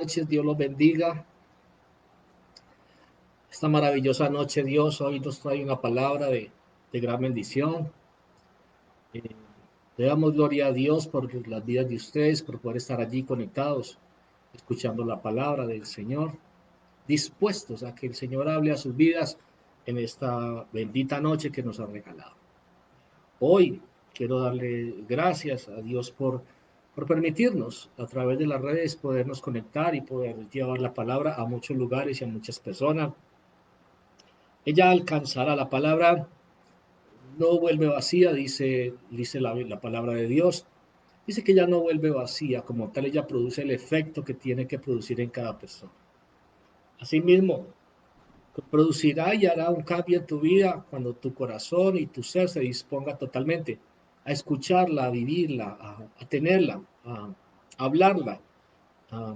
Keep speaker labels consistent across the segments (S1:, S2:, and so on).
S1: noches, Dios los bendiga. Esta maravillosa noche, Dios, hoy nos trae una palabra de gran bendición. Eh, Le damos gloria a Dios por las vidas de ustedes, por poder estar allí conectados, escuchando la palabra del Señor, dispuestos a que el Señor hable a sus vidas en esta bendita noche que nos ha regalado. Hoy quiero darle gracias a Dios por permitirnos a través de las redes podernos conectar y poder llevar la palabra a muchos lugares y a muchas personas. Ella alcanzará, la palabra no vuelve vacía, dice la palabra de Dios. Dice que ella no vuelve vacía, como tal ella produce el efecto que tiene que producir en cada persona. Asimismo, producirá y hará un cambio en tu vida cuando tu corazón y tu ser se disponga totalmente a escucharla, a vivirla, a tenerla, a hablarla, a,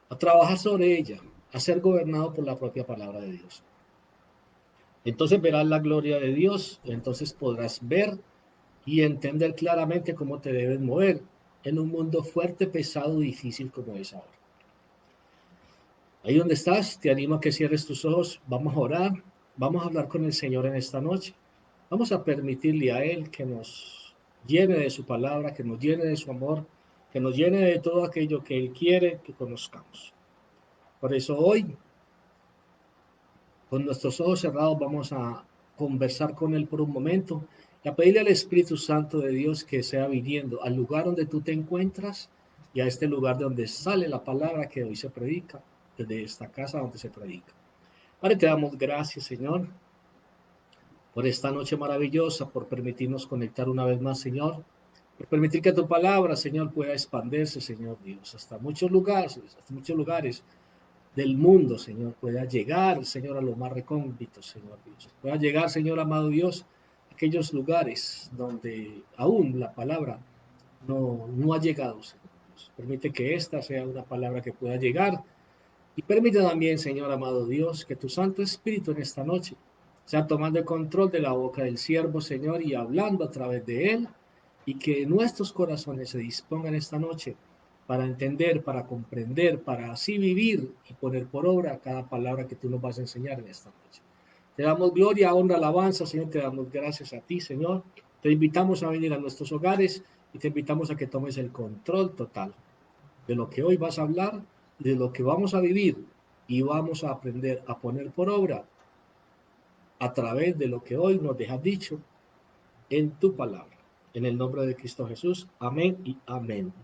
S1: a trabajar sobre ella, a ser gobernado por la propia palabra de Dios. Entonces verás la gloria de Dios, entonces podrás ver y entender claramente cómo te debes mover en un mundo fuerte, pesado, difícil como es ahora. Ahí donde estás, te animo a que cierres tus ojos, vamos a orar, vamos a hablar con el Señor en esta noche, vamos a permitirle a Él que nos llene de su palabra, que nos llene de su amor, que nos llene de todo aquello que Él quiere que conozcamos. Por eso hoy, con nuestros ojos cerrados, vamos a conversar con Él por un momento y a pedirle al Espíritu Santo de Dios que sea viniendo al lugar donde tú te encuentras y a este lugar de donde sale la palabra que hoy se predica, desde esta casa donde se predica. Padre, te damos gracias, Señor, por esta noche maravillosa, por permitirnos conectar una vez más, Señor, por permitir que tu palabra, Señor, pueda expandirse, Señor Dios, hasta muchos lugares del mundo, Señor, pueda llegar, Señor, a los más recónditos, Señor Dios. Pueda llegar, Señor, amado Dios, a aquellos lugares donde aún la palabra no ha llegado, Señor Dios. Permite que esta sea una palabra que pueda llegar y permite también, Señor, amado Dios, que tu Santo Espíritu en esta noche sea tomando el control de la boca del siervo, Señor, y hablando a través de él, y que nuestros corazones se dispongan esta noche para entender, para comprender, para así vivir y poner por obra cada palabra que tú nos vas a enseñar en esta noche. Te damos gloria, honra, alabanza, Señor, te damos gracias a ti, Señor. Te invitamos a venir a nuestros hogares y te invitamos a que tomes el control total de lo que hoy vas a hablar, de lo que vamos a vivir y vamos a aprender a poner por obra a través de lo que hoy nos dejas dicho en tu palabra. En el nombre de Cristo Jesús, amén y amén.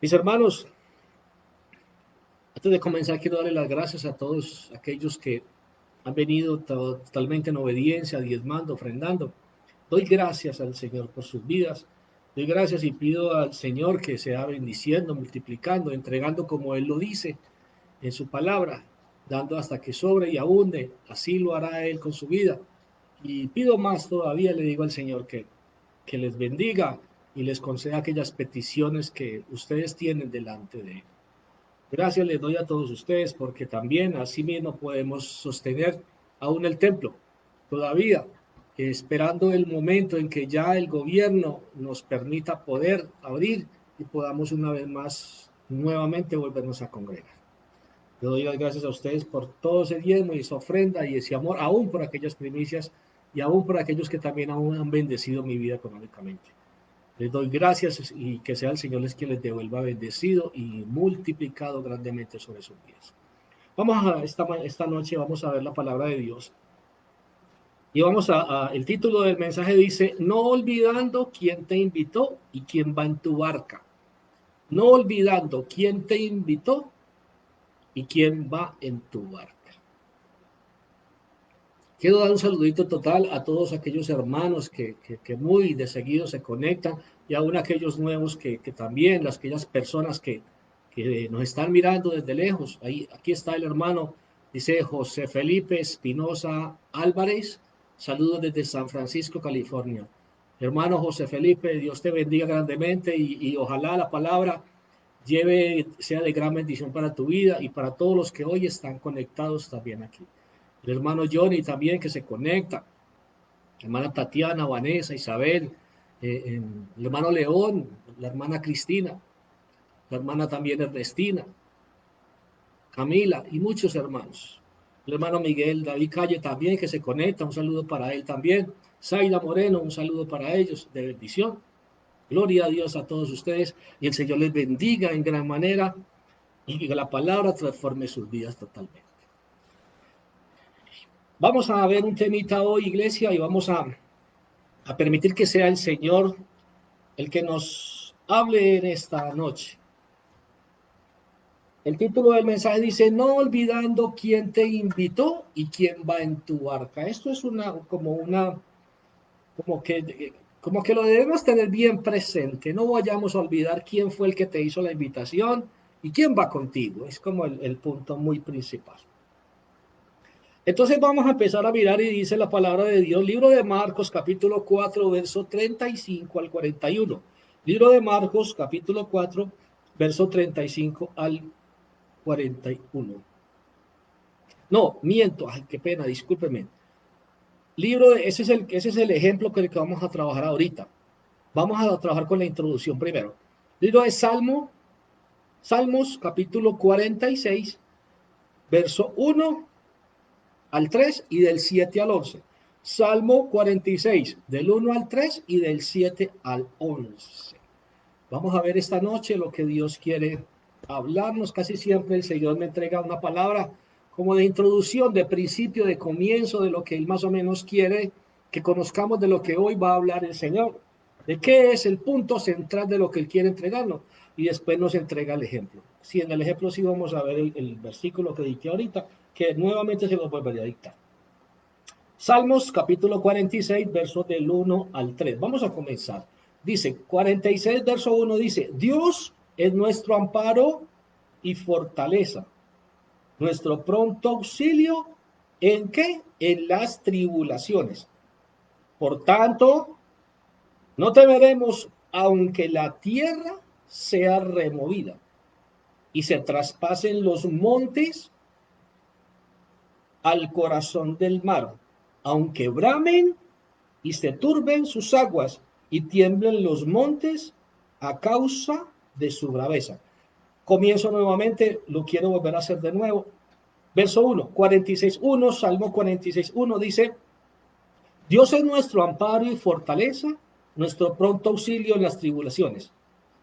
S1: Mis hermanos, antes de comenzar quiero darle las gracias a todos aquellos que han venido totalmente en obediencia, diezmando, ofrendando. Doy gracias al Señor por sus vidas. Doy gracias y pido al Señor que sea bendiciendo, multiplicando, entregando como Él lo dice en su palabra, dando hasta que sobre y abunde. Así lo hará Él con su vida. Y pido más todavía, le digo al Señor que les bendiga y les conceda aquellas peticiones que ustedes tienen delante de Él. Gracias les doy a todos ustedes porque también así mismo podemos sostener aún el templo, todavía esperando el momento en que ya el gobierno nos permita poder abrir y podamos una vez más nuevamente volvernos a congregar. Le doy las gracias a ustedes por todo ese diezmo y esa ofrenda y ese amor, aún por aquellas primicias y aún por aquellos que también aún han bendecido mi vida económicamente. Les doy gracias y que sea el Señor quien les devuelva bendecido y multiplicado grandemente sobre sus vidas. Vamos a esta noche, vamos a ver la palabra de Dios. Y el título del mensaje dice, no olvidando quién te invitó y quién va en tu barca. No olvidando quién te invitó y quién va en tu barca. Quiero dar un saludito total a todos aquellos hermanos que muy de seguido se conectan y aún aquellos nuevos que también, aquellas personas que nos están mirando desde lejos. Aquí está el hermano, dice José Felipe Espinosa Álvarez. Saludos desde San Francisco, California. Hermano José Felipe, Dios te bendiga grandemente y ojalá la palabra sea de gran bendición para tu vida y para todos los que hoy están conectados también aquí. El hermano Johnny también que se conecta, la hermana Tatiana, Vanessa, Isabel, el hermano León, la hermana Cristina, la hermana también Ernestina, Camila y muchos hermanos. El hermano Miguel, David Calle también, que se conecta, un saludo para él también. Zaida Moreno, un saludo para ellos, de bendición. Gloria a Dios a todos ustedes y el Señor les bendiga en gran manera y que la palabra transforme sus vidas totalmente. Vamos a ver un temita hoy, iglesia, y vamos a permitir que sea el Señor el que nos hable en esta noche. El título del mensaje dice, no olvidando quién te invitó y quién va en tu barca. Esto es como que, como que lo debemos tener bien presente. No vayamos a olvidar quién fue el que te hizo la invitación y quién va contigo. Es como el punto muy principal. Entonces vamos a empezar a mirar y dice la palabra de Dios, libro de Marcos, capítulo 4, verso 35 al 41. Libro de Marcos, capítulo 4, verso 35 al 41. No, miento, ay, qué pena, discúlpeme. Ese es el ejemplo que vamos a trabajar ahorita. Vamos a trabajar con la introducción primero. Libro de Salmos, capítulo 46, verso 1 al 3 y del 7 al 11. Salmo 46, del 1 al 3 y del 7 al 11. Vamos a ver esta noche lo que Dios quiere hablarnos. Casi siempre el Señor me entrega una palabra como de introducción, de principio, de comienzo, de lo que Él más o menos quiere que conozcamos de lo que hoy va a hablar el Señor. De qué es el punto central de lo que Él quiere entregarnos. Y después nos entrega el ejemplo. Si en el ejemplo sí vamos a ver el versículo que dije ahorita, que nuevamente se lo volveré a dictar. Salmos capítulo 46, versos del 1 al 3. Vamos a comenzar. Dice, 46, verso 1 dice, Dios es nuestro amparo y fortaleza, nuestro pronto auxilio, ¿en qué? En las tribulaciones. Por tanto, no temeremos aunque la tierra sea removida y se traspasen los montes al corazón del mar, aunque bramen y se turben sus aguas y tiemblen los montes a causa de su braveza. Comienzo nuevamente, lo quiero volver a hacer de nuevo. Verso 1, 46.1, Salmo 46.1 dice, Dios es nuestro amparo y fortaleza, nuestro pronto auxilio en las tribulaciones.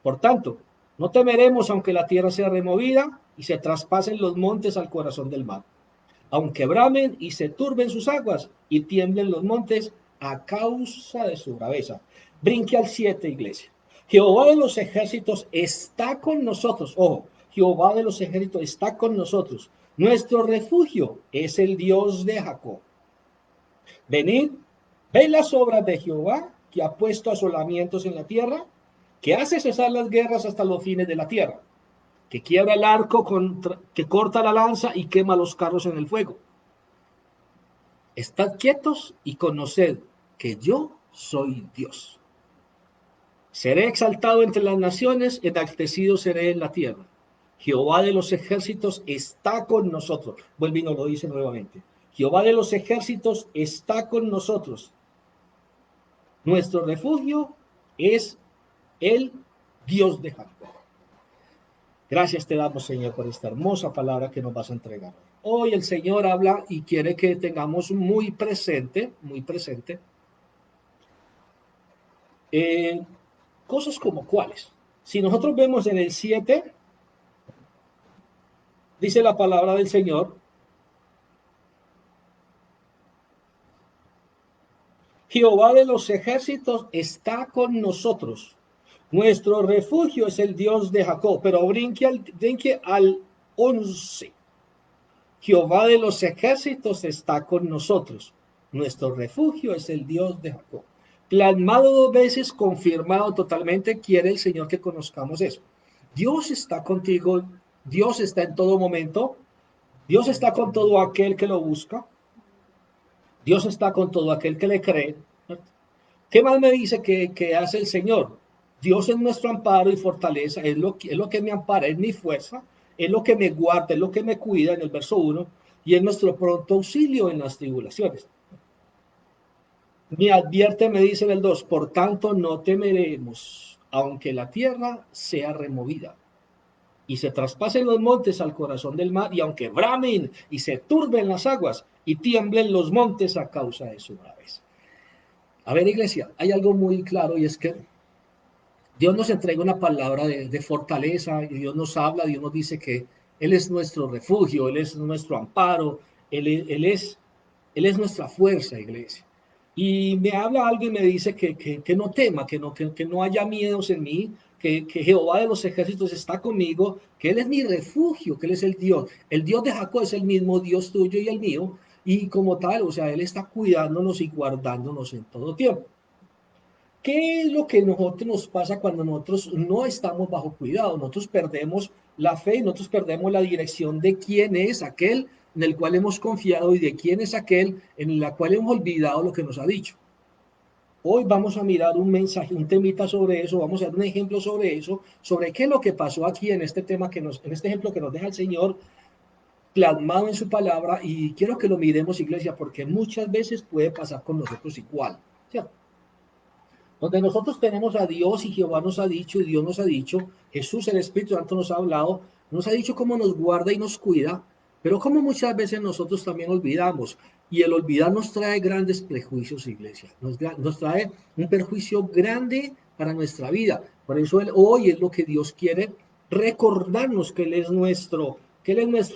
S1: Por tanto, no temeremos aunque la tierra sea removida y se traspasen los montes al corazón del mar, aunque bramen y se turben sus aguas y tiemblen los montes a causa de su braveza. Brinque al 7, iglesia. Jehová de los ejércitos está con nosotros. Ojo, Jehová de los ejércitos está con nosotros. Nuestro refugio es el Dios de Jacob. Venid, ve las obras de Jehová, que ha puesto asolamientos en la tierra, que hace cesar las guerras hasta los fines de la tierra, que quiebra el arco, que corta la lanza y quema los carros en el fuego. Estad quietos y conoced que yo soy Dios. Seré exaltado entre las naciones, enaltecido seré en la tierra. Jehová de los ejércitos está con nosotros. Vuelve y nos lo dice nuevamente. Jehová de los ejércitos está con nosotros. Nuestro refugio es el Dios de Jacob. Gracias te damos, Señor, por esta hermosa palabra que nos vas a entregar. Hoy el Señor habla y quiere que tengamos muy presente, cosas como cuáles. Si nosotros vemos en el 7, dice la palabra del Señor, Jehová de los ejércitos está con nosotros. Nuestro refugio es el Dios de Jacob. Pero brinque al 11. Jehová de los ejércitos está con nosotros. Nuestro refugio es el Dios de Jacob. Plasmado 2 veces, confirmado totalmente, quiere el Señor que conozcamos eso. Dios está contigo, Dios está en todo momento, Dios está con todo aquel que lo busca, Dios está con todo aquel que le cree. ¿Qué más me dice que hace el Señor? Dios es nuestro amparo y fortaleza, es lo que me ampara, es mi fuerza, es lo que me guarda, es lo que me cuida en el verso 1, y es nuestro pronto auxilio en las tribulaciones. Me advierte, me dice en el 2, por tanto no temeremos, aunque la tierra sea removida. y se traspasen los montes al corazón del mar, y aunque bramen y se turben las aguas y tiemblen los montes a causa de su braveza. A ver, iglesia, hay algo muy claro y es que Dios nos entrega una palabra de fortaleza, y Dios nos habla, Dios nos dice que Él es nuestro refugio, Él es nuestro amparo, Él es nuestra fuerza, iglesia. Y me habla algo y me dice que no tema, que no haya miedos en mí, que Jehová de los ejércitos está conmigo, que Él es mi refugio, que Él es el Dios. El Dios de Jacob es el mismo Dios tuyo y el mío, y como tal, o sea, Él está cuidándonos y guardándonos en todo tiempo. ¿Qué es lo que nosotros nos pasa cuando nosotros no estamos bajo cuidado? Nosotros perdemos la fe y nosotros perdemos la dirección de quién es aquel en el cual hemos confiado y de quién es aquel en la cual hemos olvidado lo que nos ha dicho. Hoy vamos a mirar un mensaje, un temita sobre eso, vamos a dar un ejemplo sobre eso, sobre qué es lo que pasó aquí en este tema en este ejemplo que nos deja el Señor plasmado en su palabra, y quiero que lo miremos, iglesia, porque muchas veces puede pasar con nosotros igual, ¿cierto? Donde nosotros tenemos a Dios y Jehová nos ha dicho y Dios nos ha dicho, Jesús el Espíritu Santo nos ha hablado, nos ha dicho cómo nos guarda y nos cuida, pero como muchas veces nosotros también olvidamos, y el olvidar nos trae grandes prejuicios, iglesia, nos trae un perjuicio grande para nuestra vida. Por eso hoy es lo que Dios quiere, recordarnos que Él es nuestro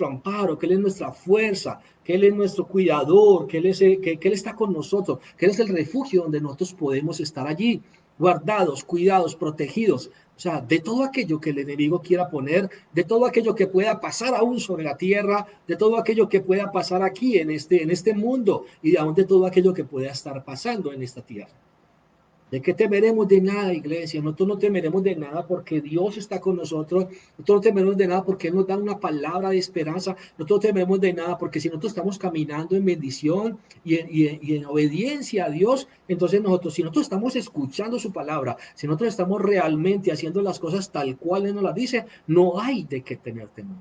S1: amparo, que Él es nuestra fuerza, que Él es nuestro cuidador, que Él está con nosotros, que Él es el refugio donde nosotros podemos estar allí, guardados, cuidados, protegidos. O sea, de todo aquello que el enemigo quiera poner, de todo aquello que pueda pasar aún sobre la tierra, de todo aquello que pueda pasar aquí en este mundo, y aún de todo aquello que pueda estar pasando en esta tierra. ¿De qué temeremos? De nada, iglesia. Nosotros no temeremos de nada porque Dios está con nosotros. Nosotros no temeremos de nada porque Él nos da una palabra de esperanza. Nosotros no temeremos de nada porque si nosotros estamos caminando en bendición y en obediencia a Dios, entonces si nosotros estamos escuchando su palabra, si nosotros estamos realmente haciendo las cosas tal cual Él nos las dice, no hay de qué tener temor.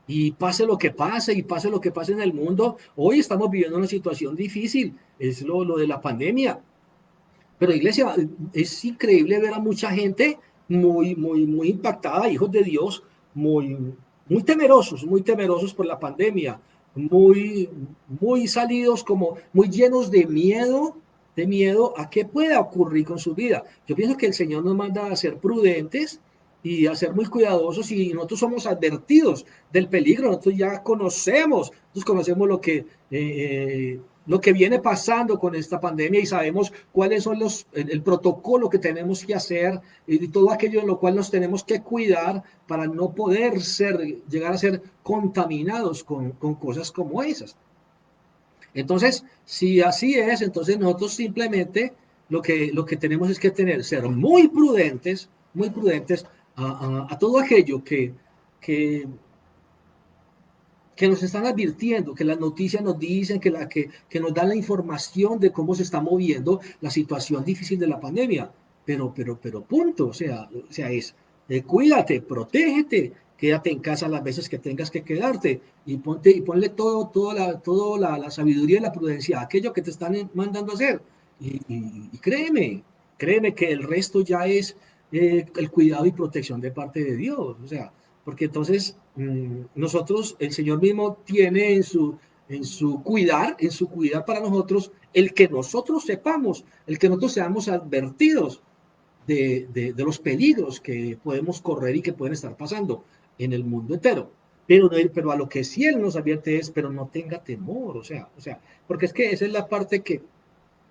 S1: Y pase lo que pase en el mundo, hoy estamos viviendo una situación difícil, es lo de la pandemia. Pero iglesia, es increíble ver a mucha gente muy impactada, hijos de Dios, muy, muy temerosos por la pandemia, muy, muy salidos como, muy llenos de miedo a qué pueda ocurrir con su vida. Yo pienso que el Señor nos manda a ser prudentes y a ser muy cuidadosos, y nosotros somos advertidos del peligro, nosotros conocemos lo que viene pasando con esta pandemia, y sabemos cuáles son el protocolo que tenemos que hacer y todo aquello en lo cual nos tenemos que cuidar para no poder llegar a ser contaminados con cosas como esas. Entonces, si así es, entonces nosotros simplemente lo que tenemos es que ser muy prudentes a todo aquello que nos están advirtiendo, que las noticias nos dicen, que nos dan la información de cómo se está moviendo la situación difícil de la pandemia. Pero punto, cuídate, protégete, quédate en casa las veces que tengas que quedarte, y ponle la sabiduría y la prudencia a aquello que te están mandando a hacer. Y créeme que el resto ya es el cuidado y protección de parte de Dios. O sea, porque entonces nosotros, el Señor mismo tiene en su cuidar para nosotros, el que nosotros sepamos, el que nosotros seamos advertidos de los peligros que podemos correr y que pueden estar pasando en el mundo entero. Pero a lo que sí Él nos advierte es, pero no tenga temor, porque es que esa es la parte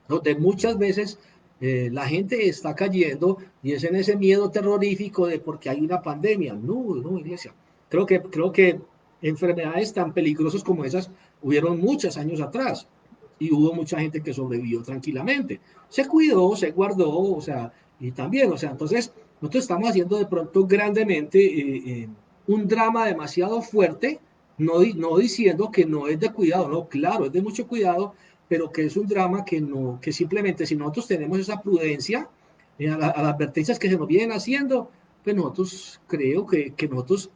S1: donde muchas veces la gente está cayendo, y es en ese miedo terrorífico de porque hay una pandemia. No, no, iglesia. Creo que enfermedades tan peligrosas como esas hubieron muchos años atrás, y hubo mucha gente que sobrevivió tranquilamente. Se cuidó, se guardó, y también, entonces nosotros estamos haciendo de pronto grandemente un drama demasiado fuerte, no diciendo que no es de cuidado, no, claro, es de mucho cuidado, pero que es un drama que simplemente si nosotros tenemos esa prudencia a las advertencias que se nos vienen haciendo, pues nosotros creo que nosotros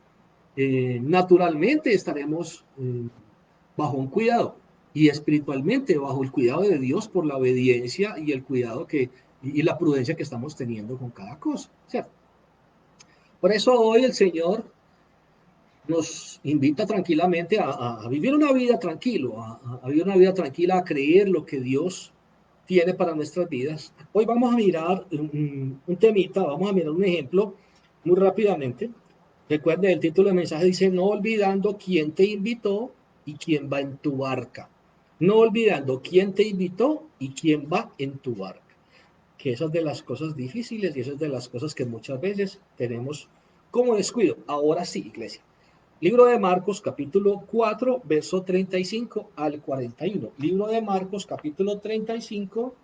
S1: naturalmente estaremos bajo un cuidado, y espiritualmente bajo el cuidado de Dios por la obediencia y el cuidado y la prudencia que estamos teniendo con cada cosa, ¿cierto? Por eso hoy el Señor nos invita tranquilamente a vivir una vida tranquilo, a vivir una vida tranquila, a creer lo que Dios tiene para nuestras vidas. Hoy vamos a mirar un temita, vamos a mirar un ejemplo muy rápidamente. Recuerde, el título del mensaje dice, no olvidando quién te invitó y quién va en tu barca. No olvidando quién te invitó y quién va en tu barca. Que esas de las cosas difíciles y esas de las cosas que muchas veces tenemos como descuido. Ahora sí, iglesia. Libro de Marcos, capítulo 4, verso 35 al 41. Libro de Marcos, capítulo 35.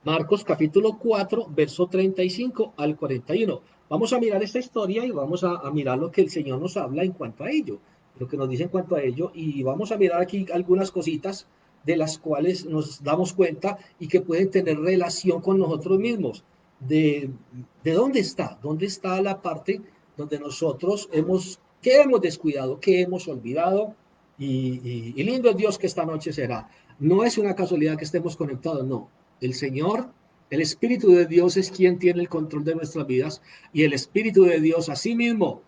S1: Marcos, capítulo 4, verso 35 al 41. Vamos a mirar esta historia y vamos a mirar lo que el Señor nos habla en cuanto a ello, lo que nos dice en cuanto a ello. Y vamos a mirar aquí algunas cositas de las cuales nos damos cuenta y que pueden tener relación con nosotros mismos. De, de dónde está la parte donde nosotros que hemos descuidado, que hemos olvidado. Y lindo es Dios que esta noche será. No es una casualidad que estemos conectados, no. El Señor, el Espíritu de Dios es quien tiene el control de nuestras vidas y el Espíritu de Dios asimismo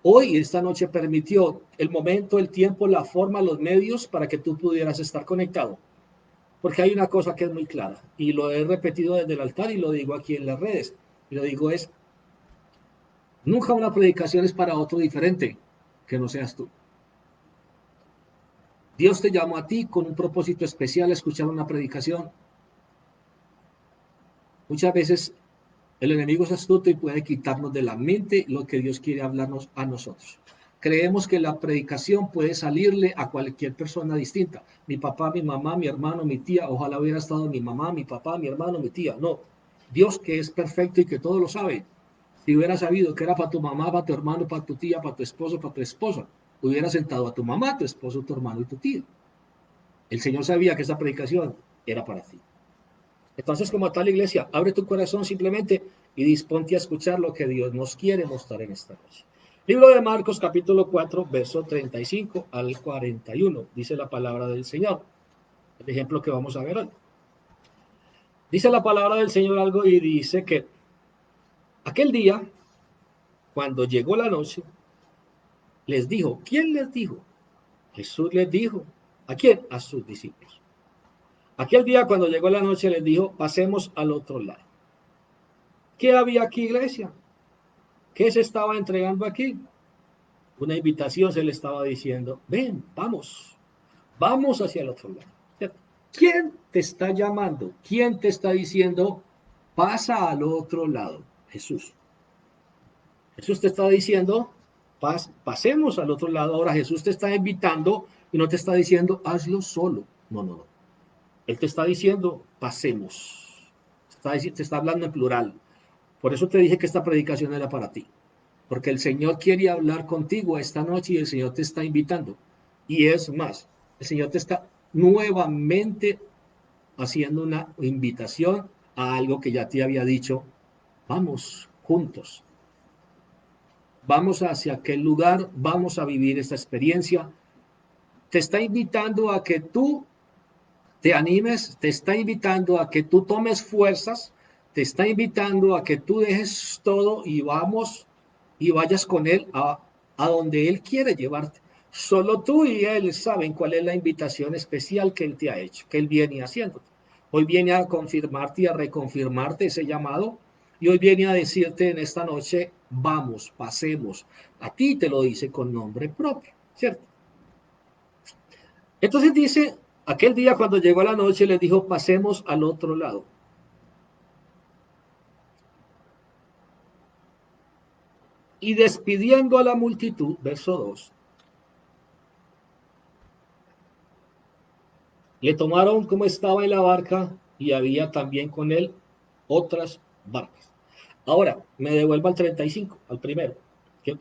S1: hoy, esta noche, permitió el momento, el tiempo, la forma, los medios para que tú pudieras estar conectado. Porque hay una cosa que es muy clara y lo he repetido desde el altar y lo digo aquí en las redes. Y lo digo es, nunca una predicación es para otro diferente que no seas tú. Dios te llamó a ti con un propósito especial a escuchar una predicación. Muchas veces el enemigo es astuto y puede quitarnos de la mente lo que Dios quiere hablarnos a nosotros. Creemos que la predicación puede salirle a cualquier persona distinta. Mi papá, mi mamá, mi hermano, mi tía. Ojalá hubiera estado mi mamá, mi papá, mi hermano, mi tía. No. Dios que es perfecto y que todo lo sabe. Si hubiera sabido que era para tu mamá, para tu hermano, para tu tía, para tu esposo, para tu esposa, hubiera sentado a tu mamá, tu esposo, tu hermano y tu tía. El Señor sabía que esa predicación era para ti. Entonces, como tal iglesia, abre tu corazón simplemente y disponte a escuchar lo que Dios nos quiere mostrar en esta noche. Libro de Marcos, capítulo 4, verso 35 al 41. Dice la palabra del Señor. El ejemplo que vamos a ver hoy. Dice la palabra del Señor algo y dice que aquel día, cuando llegó la noche, les dijo, ¿quién les dijo? Jesús les dijo, ¿a quién? A sus discípulos. Aquel día, cuando llegó la noche, les dijo, pasemos al otro lado. ¿Qué había aquí, iglesia? ¿Qué se estaba entregando aquí? Una invitación se le estaba diciendo, ven, vamos, vamos hacia el otro lado. ¿Quién te está llamando? ¿Quién te está diciendo, pasa al otro lado? Jesús. Jesús te está diciendo, pasemos al otro lado. Ahora Jesús te está invitando y no te está diciendo, hazlo solo. No, no, no. Él te está diciendo, pasemos. Te está hablando en plural. Por eso te dije que esta predicación era para ti. Porque el Señor quiere hablar contigo esta noche y el Señor te está invitando. Y es más, el Señor te está nuevamente haciendo una invitación a algo que ya te había dicho. Vamos juntos. Vamos hacia aquel lugar, vamos a vivir esta experiencia. Te está invitando a que tú te animes, te está invitando a que tú tomes fuerzas, te está invitando a que tú dejes todo y vamos y vayas con Él a donde Él quiere llevarte. Solo tú y Él saben cuál es la invitación especial que Él te ha hecho, que Él viene haciendo. Hoy viene a confirmarte y a reconfirmarte ese llamado y hoy viene a decirte en esta noche, vamos, pasemos. A ti te lo dice con nombre propio, ¿cierto? Entonces dice, aquel día cuando llegó la noche les dijo, pasemos al otro lado. Y despidiendo a la multitud, verso 2, le tomaron como estaba en la barca y había también con él otras barcas. Ahora, me devuelvo al 35, al primero,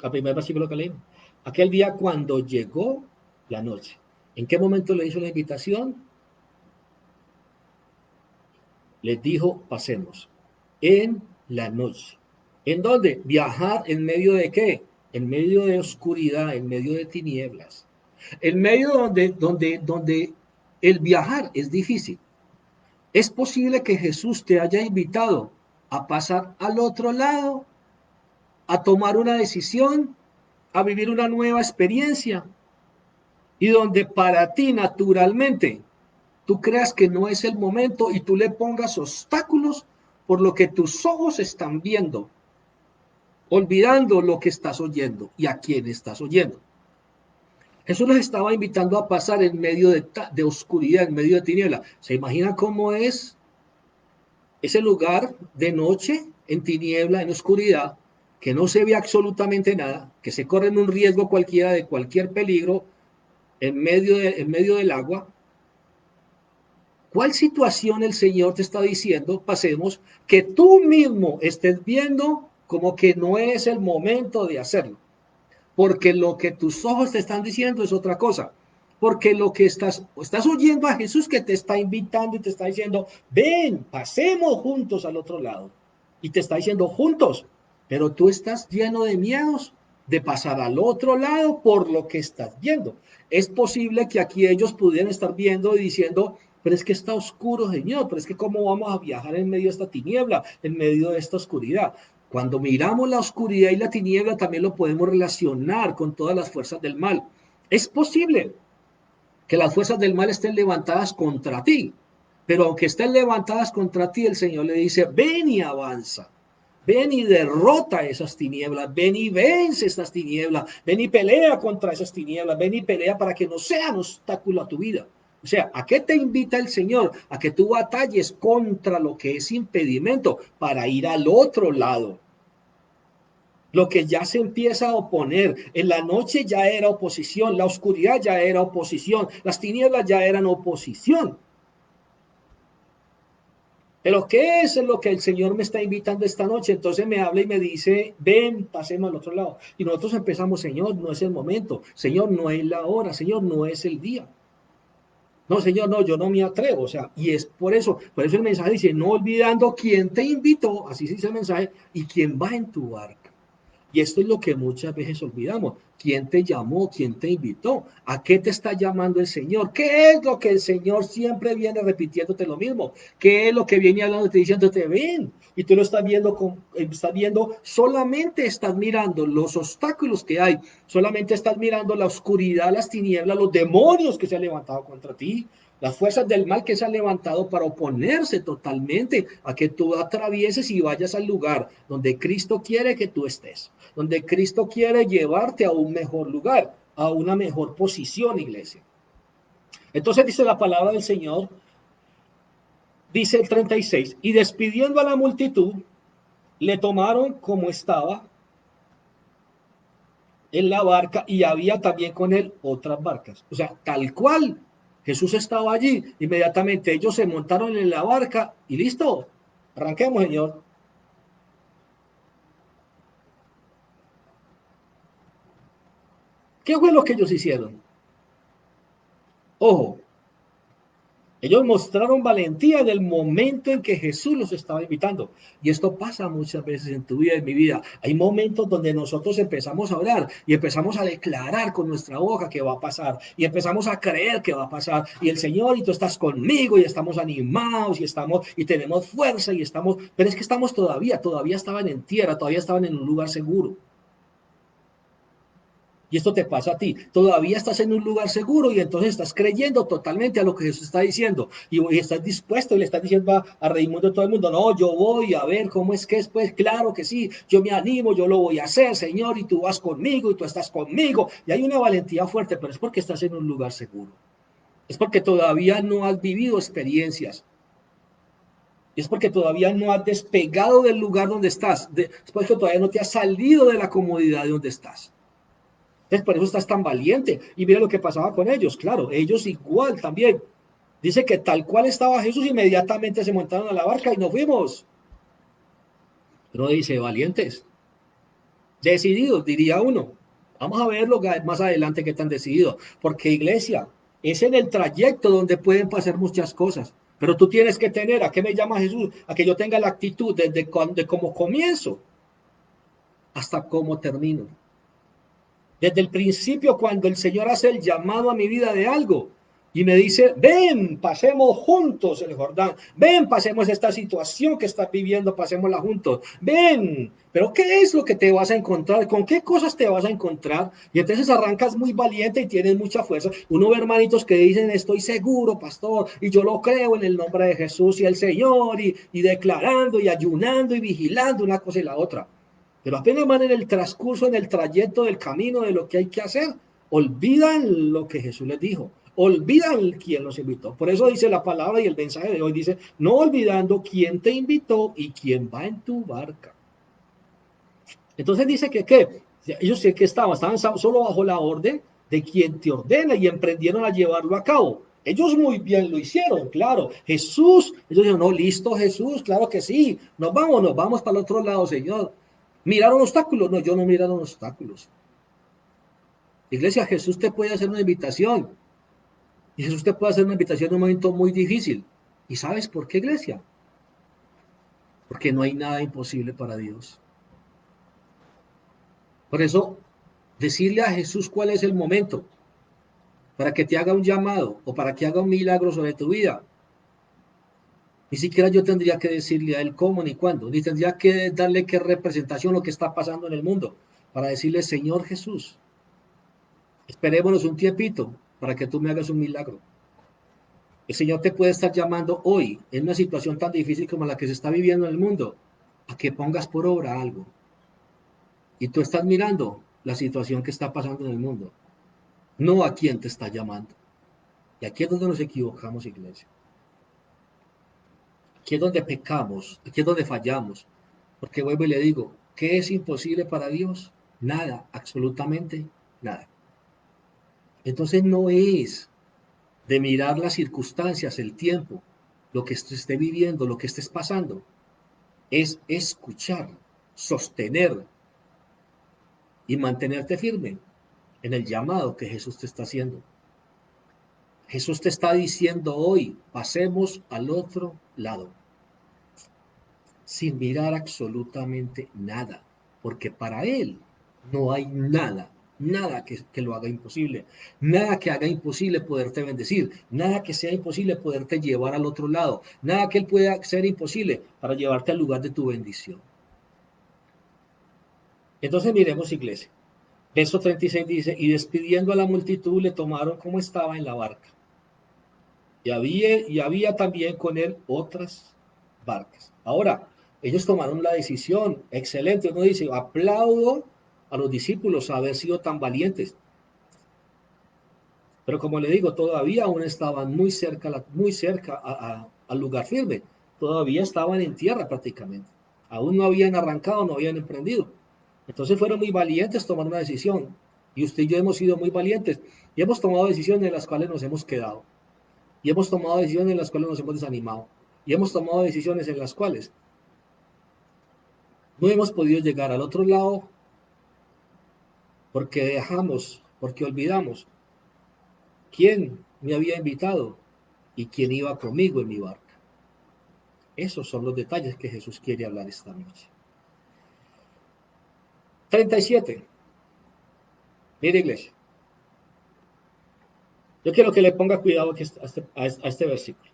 S1: al primer versículo que leímos. Aquel día cuando llegó la noche. ¿En qué momento le hizo la invitación? Les dijo, pasemos. En la noche. ¿En dónde? Viajar en medio de qué? En medio de oscuridad, en medio de tinieblas. En medio donde el viajar es difícil. Es posible que Jesús te haya invitado a pasar al otro lado. a tomar una decisión, a vivir una nueva experiencia, y donde para ti naturalmente tú creas que no es el momento y tú le pongas obstáculos por lo que tus ojos están viendo, olvidando lo que estás oyendo y a quién estás oyendo. Jesús les estaba invitando a pasar en medio de oscuridad, en medio de tiniebla. ¿Se imagina cómo es ese lugar de noche, en tiniebla, en oscuridad, que no se ve absolutamente nada, que se corre un riesgo cualquiera de cualquier peligro en medio del agua? ¿Cuál situación el Señor te está diciendo, pasemos, que tú mismo estés viendo como que no es el momento de hacerlo? Porque lo que tus ojos te están diciendo es otra cosa. Porque lo que estás oyendo a Jesús que te está invitando y te está diciendo, ven, pasemos juntos al otro lado. Y te está diciendo juntos, pero tú estás lleno de miedos de pasar al otro lado por lo que estás viendo. Es posible que aquí ellos pudieran estar viendo y diciendo, pero es que está oscuro, Señor, pero es que cómo vamos a viajar en medio de esta tiniebla, en medio de esta oscuridad. Cuando miramos la oscuridad y la tiniebla, también lo podemos relacionar con todas las fuerzas del mal. Es posible que las fuerzas del mal estén levantadas contra ti, pero aunque estén levantadas contra ti, el Señor le dice, ven y avanza. Ven y derrota esas tinieblas, ven y vence estas tinieblas, ven y pelea contra esas tinieblas, ven y pelea para que no sean obstáculo a tu vida. O sea, ¿a qué te invita el Señor? A que tú batalles contra lo que es impedimento para ir al otro lado. Lo que ya se empieza a oponer, en la noche ya era oposición, la oscuridad ya era oposición, las tinieblas ya eran oposición. Pero ¿qué es lo que el Señor me está invitando esta noche? Entonces me habla y me dice, ven, pasemos al otro lado. Y nosotros empezamos, Señor, no es el momento, Señor, no es la hora, Señor, no es el día. No, Señor, no, yo no me atrevo. O sea, y es por eso el mensaje dice, no olvidando quién te invitó, así se dice el mensaje, y quién va en tu barca. Y esto es lo que muchas veces olvidamos. ¿Quién te llamó? ¿Quién te invitó? ¿A qué te está llamando el Señor? ¿Qué es lo que el Señor siempre viene repitiéndote lo mismo? ¿Qué es lo que viene hablándote, diciéndote, ven? Y tú lo estás viendo, solamente estás mirando los obstáculos que hay, solamente estás mirando la oscuridad, las tinieblas, los demonios que se han levantado contra ti, las fuerzas del mal que se han levantado para oponerse totalmente a que tú atravieses y vayas al lugar donde Cristo quiere que tú estés, donde Cristo quiere llevarte a un mejor lugar, a una mejor posición, iglesia. Entonces dice la palabra del Señor, dice el 36, y despidiendo a la multitud, le tomaron como estaba en la barca y había también con él otras barcas. O sea, tal cual Jesús estaba allí, inmediatamente ellos se montaron en la barca y listo, arranquemos, Señor. ¿Qué fue lo que ellos hicieron? Ojo, ellos mostraron valentía en el momento en que Jesús los estaba invitando. Y esto pasa muchas veces en tu vida y en mi vida. Hay momentos donde nosotros empezamos a orar y empezamos a declarar con nuestra boca que va a pasar. Y empezamos a creer que va a pasar. Y el Señor, y tú estás conmigo y estamos animados y tenemos fuerza y estamos... Pero es que estamos todavía estaban en tierra, todavía estaban en un lugar seguro. Y esto te pasa a ti. Todavía estás en un lugar seguro y entonces estás creyendo totalmente a lo que Jesús está diciendo. Y estás dispuesto y le estás diciendo a Raimundo a todo el mundo, no, yo voy a ver cómo es que es. Pues claro que sí, yo me animo, yo lo voy a hacer, Señor, y tú vas conmigo y tú estás conmigo. Y hay una valentía fuerte, pero es porque estás en un lugar seguro. Es porque todavía no has vivido experiencias. Es porque todavía no has despegado del lugar donde estás. Es porque todavía no te has salido de la comodidad de donde estás. Entonces, por eso estás tan valiente. Y mira lo que pasaba con ellos. Claro, ellos igual también. Dice que tal cual estaba Jesús, inmediatamente se montaron a la barca y nos fuimos. Pero dice, valientes, decididos, diría uno. Vamos a verlo más adelante qué tan decidido. Porque iglesia, es en el trayecto donde pueden pasar muchas cosas. Pero tú tienes que tener, ¿a qué me llama Jesús? A que yo tenga la actitud de cómo comienzo hasta cómo termino. Desde el principio, cuando el Señor hace el llamado a mi vida de algo, y me dice, ven, pasemos juntos el Jordán, ven, pasemos esta situación que estás viviendo, pasémosla juntos, ven, pero ¿qué es lo que te vas a encontrar? ¿Con qué cosas te vas a encontrar? Y entonces arrancas muy valiente y tienes mucha fuerza. Uno ve hermanitos que dicen, estoy seguro, pastor, y yo lo creo en el nombre de Jesús y el Señor, y declarando y ayunando y vigilando una cosa y la otra. Pero apenas van en el transcurso, en el trayecto del camino de lo que hay que hacer, olvidan lo que Jesús les dijo, olvidan quién los invitó. Por eso dice la palabra y el mensaje de hoy dice, no olvidando quién te invitó y quién va en tu barca. Entonces dice que, ¿qué? Ellos que estaban solo bajo la orden de quien te ordena y emprendieron a llevarlo a cabo. Ellos muy bien lo hicieron, claro. Jesús, ellos dijeron, no, listo Jesús, claro que sí, nos vamos para el otro lado, Señor. ¿Miraron obstáculos? No, yo no miraron obstáculos. Iglesia, Jesús te puede hacer una invitación. Y Jesús te puede hacer una invitación en un momento muy difícil. ¿Y sabes por qué, iglesia? Porque no hay nada imposible para Dios. Por eso, decirle a Jesús cuál es el momento para que te haga un llamado o para que haga un milagro sobre tu vida. Ni siquiera yo tendría que decirle a él cómo ni cuándo, ni tendría que darle qué representación lo que está pasando en el mundo para decirle, Señor Jesús, esperémonos un tiempito para que tú me hagas un milagro. El Señor te puede estar llamando hoy en una situación tan difícil como la que se está viviendo en el mundo, a que pongas por obra algo. Y tú estás mirando la situación que está pasando en el mundo, no a quién te está llamando. Y aquí es donde nos equivocamos, iglesia. Aquí es donde pecamos, aquí es donde fallamos. Porque vuelvo y le digo, ¿qué es imposible para Dios? Nada, absolutamente nada. Entonces no es de mirar las circunstancias, el tiempo, lo que esté viviendo, lo que estés pasando. Es escuchar, sostener y mantenerte firme en el llamado que Jesús te está haciendo. Jesús te está diciendo hoy, pasemos al otro lado, sin mirar absolutamente nada, porque para Él no hay nada, nada que lo haga imposible, nada que haga imposible poderte bendecir, nada que sea imposible poderte llevar al otro lado, nada que Él pueda ser imposible para llevarte al lugar de tu bendición. Entonces miremos, iglesia. Verso 36 dice, y despidiendo a la multitud le tomaron como estaba en la barca. Y había también con él otras barcas. Ahora, ellos tomaron la decisión, excelente, uno dice, aplaudo a los discípulos a haber sido tan valientes. Pero como le digo, todavía aún estaban muy cerca al lugar firme. Todavía estaban en tierra prácticamente. Aún no habían arrancado, no habían emprendido. Entonces fueron muy valientes tomar una decisión. Y usted y yo hemos sido muy valientes y hemos tomado decisiones en las cuales nos hemos quedado. Y hemos tomado decisiones en las cuales nos hemos desanimado. Y hemos tomado decisiones en las cuales no hemos podido llegar al otro lado porque dejamos, porque olvidamos quién me había invitado y quién iba conmigo en mi barca. Esos son los detalles que Jesús quiere hablar esta noche. 37. Mire, iglesia. Yo quiero que le ponga cuidado a este versículo.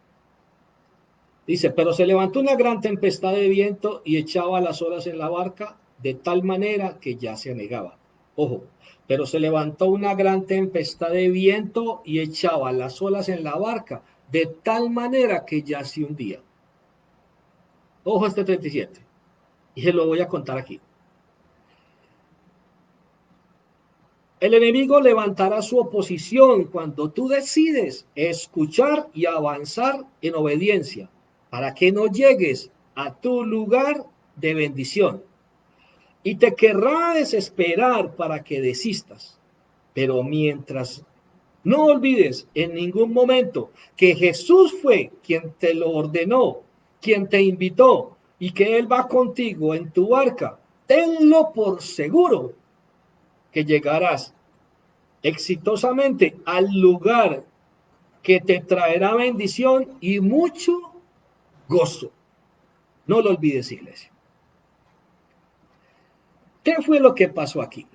S1: Dice, pero se levantó una gran tempestad de viento y echaba las olas en la barca de tal manera que ya se anegaba. Ojo, pero se levantó una gran tempestad de viento y echaba las olas en la barca de tal manera que ya se hundía. Ojo a este 37. Y se lo voy a contar aquí. El enemigo levantará su oposición cuando tú decides escuchar y avanzar en obediencia para que no llegues a tu lugar de bendición. Y te querrá desesperar para que desistas. Pero mientras no olvides en ningún momento que Jesús fue quien te lo ordenó, quien te invitó y que Él va contigo en tu barca, tenlo por seguro que llegarás exitosamente al lugar que te traerá bendición y mucho gozo. No lo olvides, iglesia. ¿Qué fue lo que pasó aquí?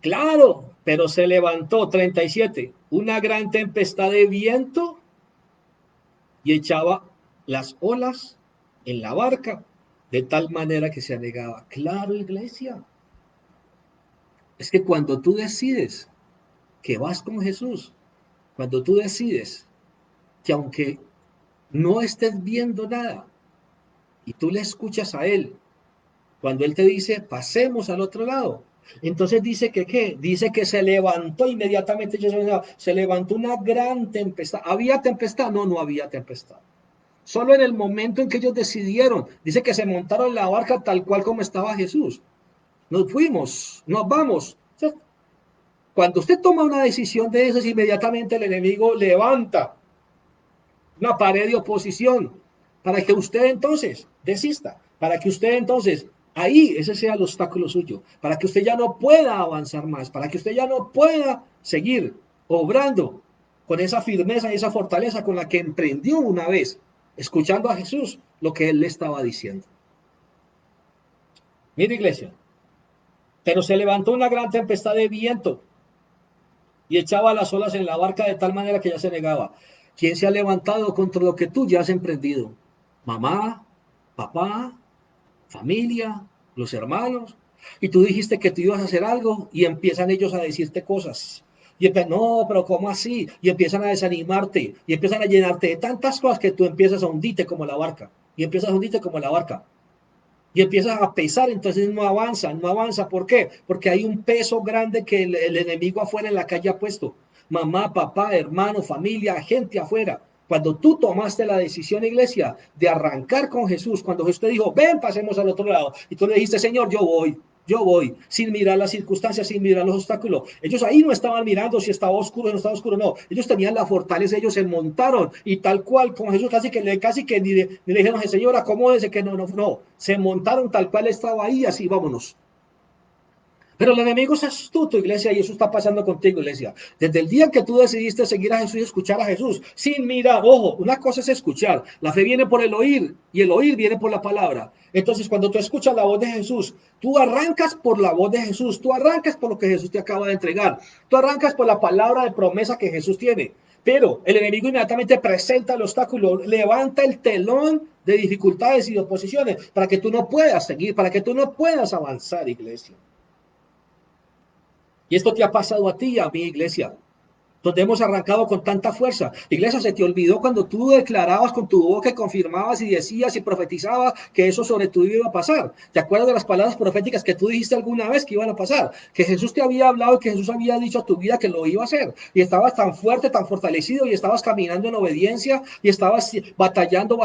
S1: Claro, pero se levantó, 37, una gran tempestad de viento y echaba las olas en la barca de tal manera que se anegaba. Claro, iglesia, es que cuando tú decides que vas con Jesús, cuando tú decides que aunque no estés viendo nada y tú le escuchas a Él, cuando Él te dice, pasemos al otro lado, entonces dice que, ¿qué? Dice que se levantó inmediatamente, se levantó una gran tempestad. ¿Había tempestad? No, no había tempestad. Solo en el momento en que ellos decidieron, dice que se montaron en la barca tal cual como estaba Jesús. Nos fuimos, nos vamos. Cuando usted toma una decisión de esas, inmediatamente el enemigo levanta una pared de oposición para que usted entonces desista, para que usted entonces ahí ese sea el obstáculo suyo, para que usted ya no pueda avanzar más, para que usted ya no pueda seguir obrando con esa firmeza y esa fortaleza con la que emprendió una vez, escuchando a Jesús lo que él le estaba diciendo. Mira, iglesia, pero se levantó una gran tempestad de viento y echaba las olas en la barca de tal manera que ya se negaba. ¿Quién se ha levantado contra lo que tú ya has emprendido? Mamá, papá, familia, los hermanos. Y tú dijiste que tú ibas a hacer algo y empiezan ellos a decirte cosas. Y empiezan, no, pero ¿cómo así? Y empiezan a desanimarte y empiezan a llenarte de tantas cosas que tú empiezas a hundirte como la barca. Y empiezas a hundirte como la barca. Y empiezas a pesar, entonces no avanza, no avanza. ¿Por qué? Porque hay un peso grande que el enemigo afuera en la calle ha puesto. Mamá, papá, hermano, familia, gente afuera. Cuando tú tomaste la decisión, iglesia, de arrancar con Jesús, cuando Jesús te dijo, ven, pasemos al otro lado, y tú le dijiste, Señor, yo voy, sin mirar las circunstancias, sin mirar los obstáculos. Ellos ahí no estaban mirando si estaba oscuro o no estaba oscuro, no. Ellos tenían la fortaleza, ellos se montaron y tal cual con Jesús casi que ni le dijeron, Señor, acomódese que no. Se montaron tal cual estaba ahí, así, vámonos. Pero el enemigo es astuto, iglesia, y eso está pasando contigo, iglesia. Desde el día que tú decidiste seguir a Jesús y escuchar a Jesús, sin mirar, ojo, una cosa es escuchar. La fe viene por el oír y el oír viene por la palabra. Entonces, cuando tú escuchas la voz de Jesús, tú arrancas por la voz de Jesús, tú arrancas por lo que Jesús te acaba de entregar, tú arrancas por la palabra de promesa que Jesús tiene. Pero el enemigo inmediatamente presenta el obstáculo, levanta el telón de dificultades y de oposiciones para que tú no puedas seguir, para que tú no puedas avanzar, iglesia. Y esto te ha pasado a ti y a mi iglesia, donde hemos arrancado con tanta fuerza. Iglesia, se te olvidó cuando tú declarabas con tu boca, confirmabas y decías y profetizabas que eso sobre tu vida iba a pasar. ¿Te acuerdas de las palabras proféticas que tú dijiste alguna vez que iban a pasar? Que Jesús te había hablado y que Jesús había dicho a tu vida que lo iba a hacer. Y estabas tan fuerte, tan fortalecido y estabas caminando en obediencia y estabas batallando.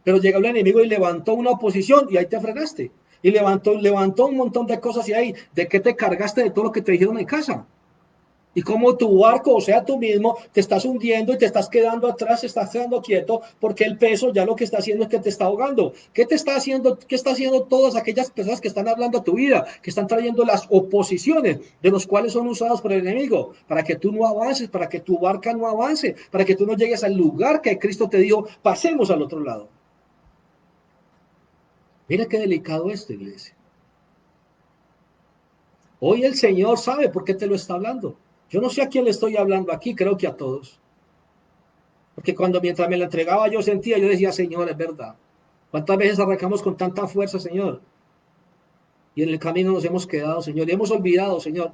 S1: Pero llegó el enemigo y levantó una oposición y ahí te frenaste. Y levantó un montón de cosas y ahí, ¿de qué te cargaste de todo lo que te dijeron en casa? Y como tu barco, o sea, tú mismo, te estás hundiendo y te estás quedando atrás, te estás quedando quieto, porque el peso ya lo que está haciendo es que te está ahogando. ¿Qué te está haciendo? ¿Qué está haciendo todas aquellas personas que están hablando a tu vida, que están trayendo las oposiciones, de los cuales son usadas por el enemigo, para que tú no avances, para que tu barca no avance, para que tú no llegues al lugar que Cristo te dijo, pasemos al otro lado? Mira qué delicado esto, iglesia. Hoy el Señor sabe por qué te lo está hablando. Yo no sé a quién le estoy hablando aquí, creo que a todos. Porque cuando mientras me la entregaba yo sentía, yo decía, Señor, es verdad. ¿Cuántas veces arrancamos con tanta fuerza, Señor? Y en el camino nos hemos quedado, Señor, y hemos olvidado, Señor.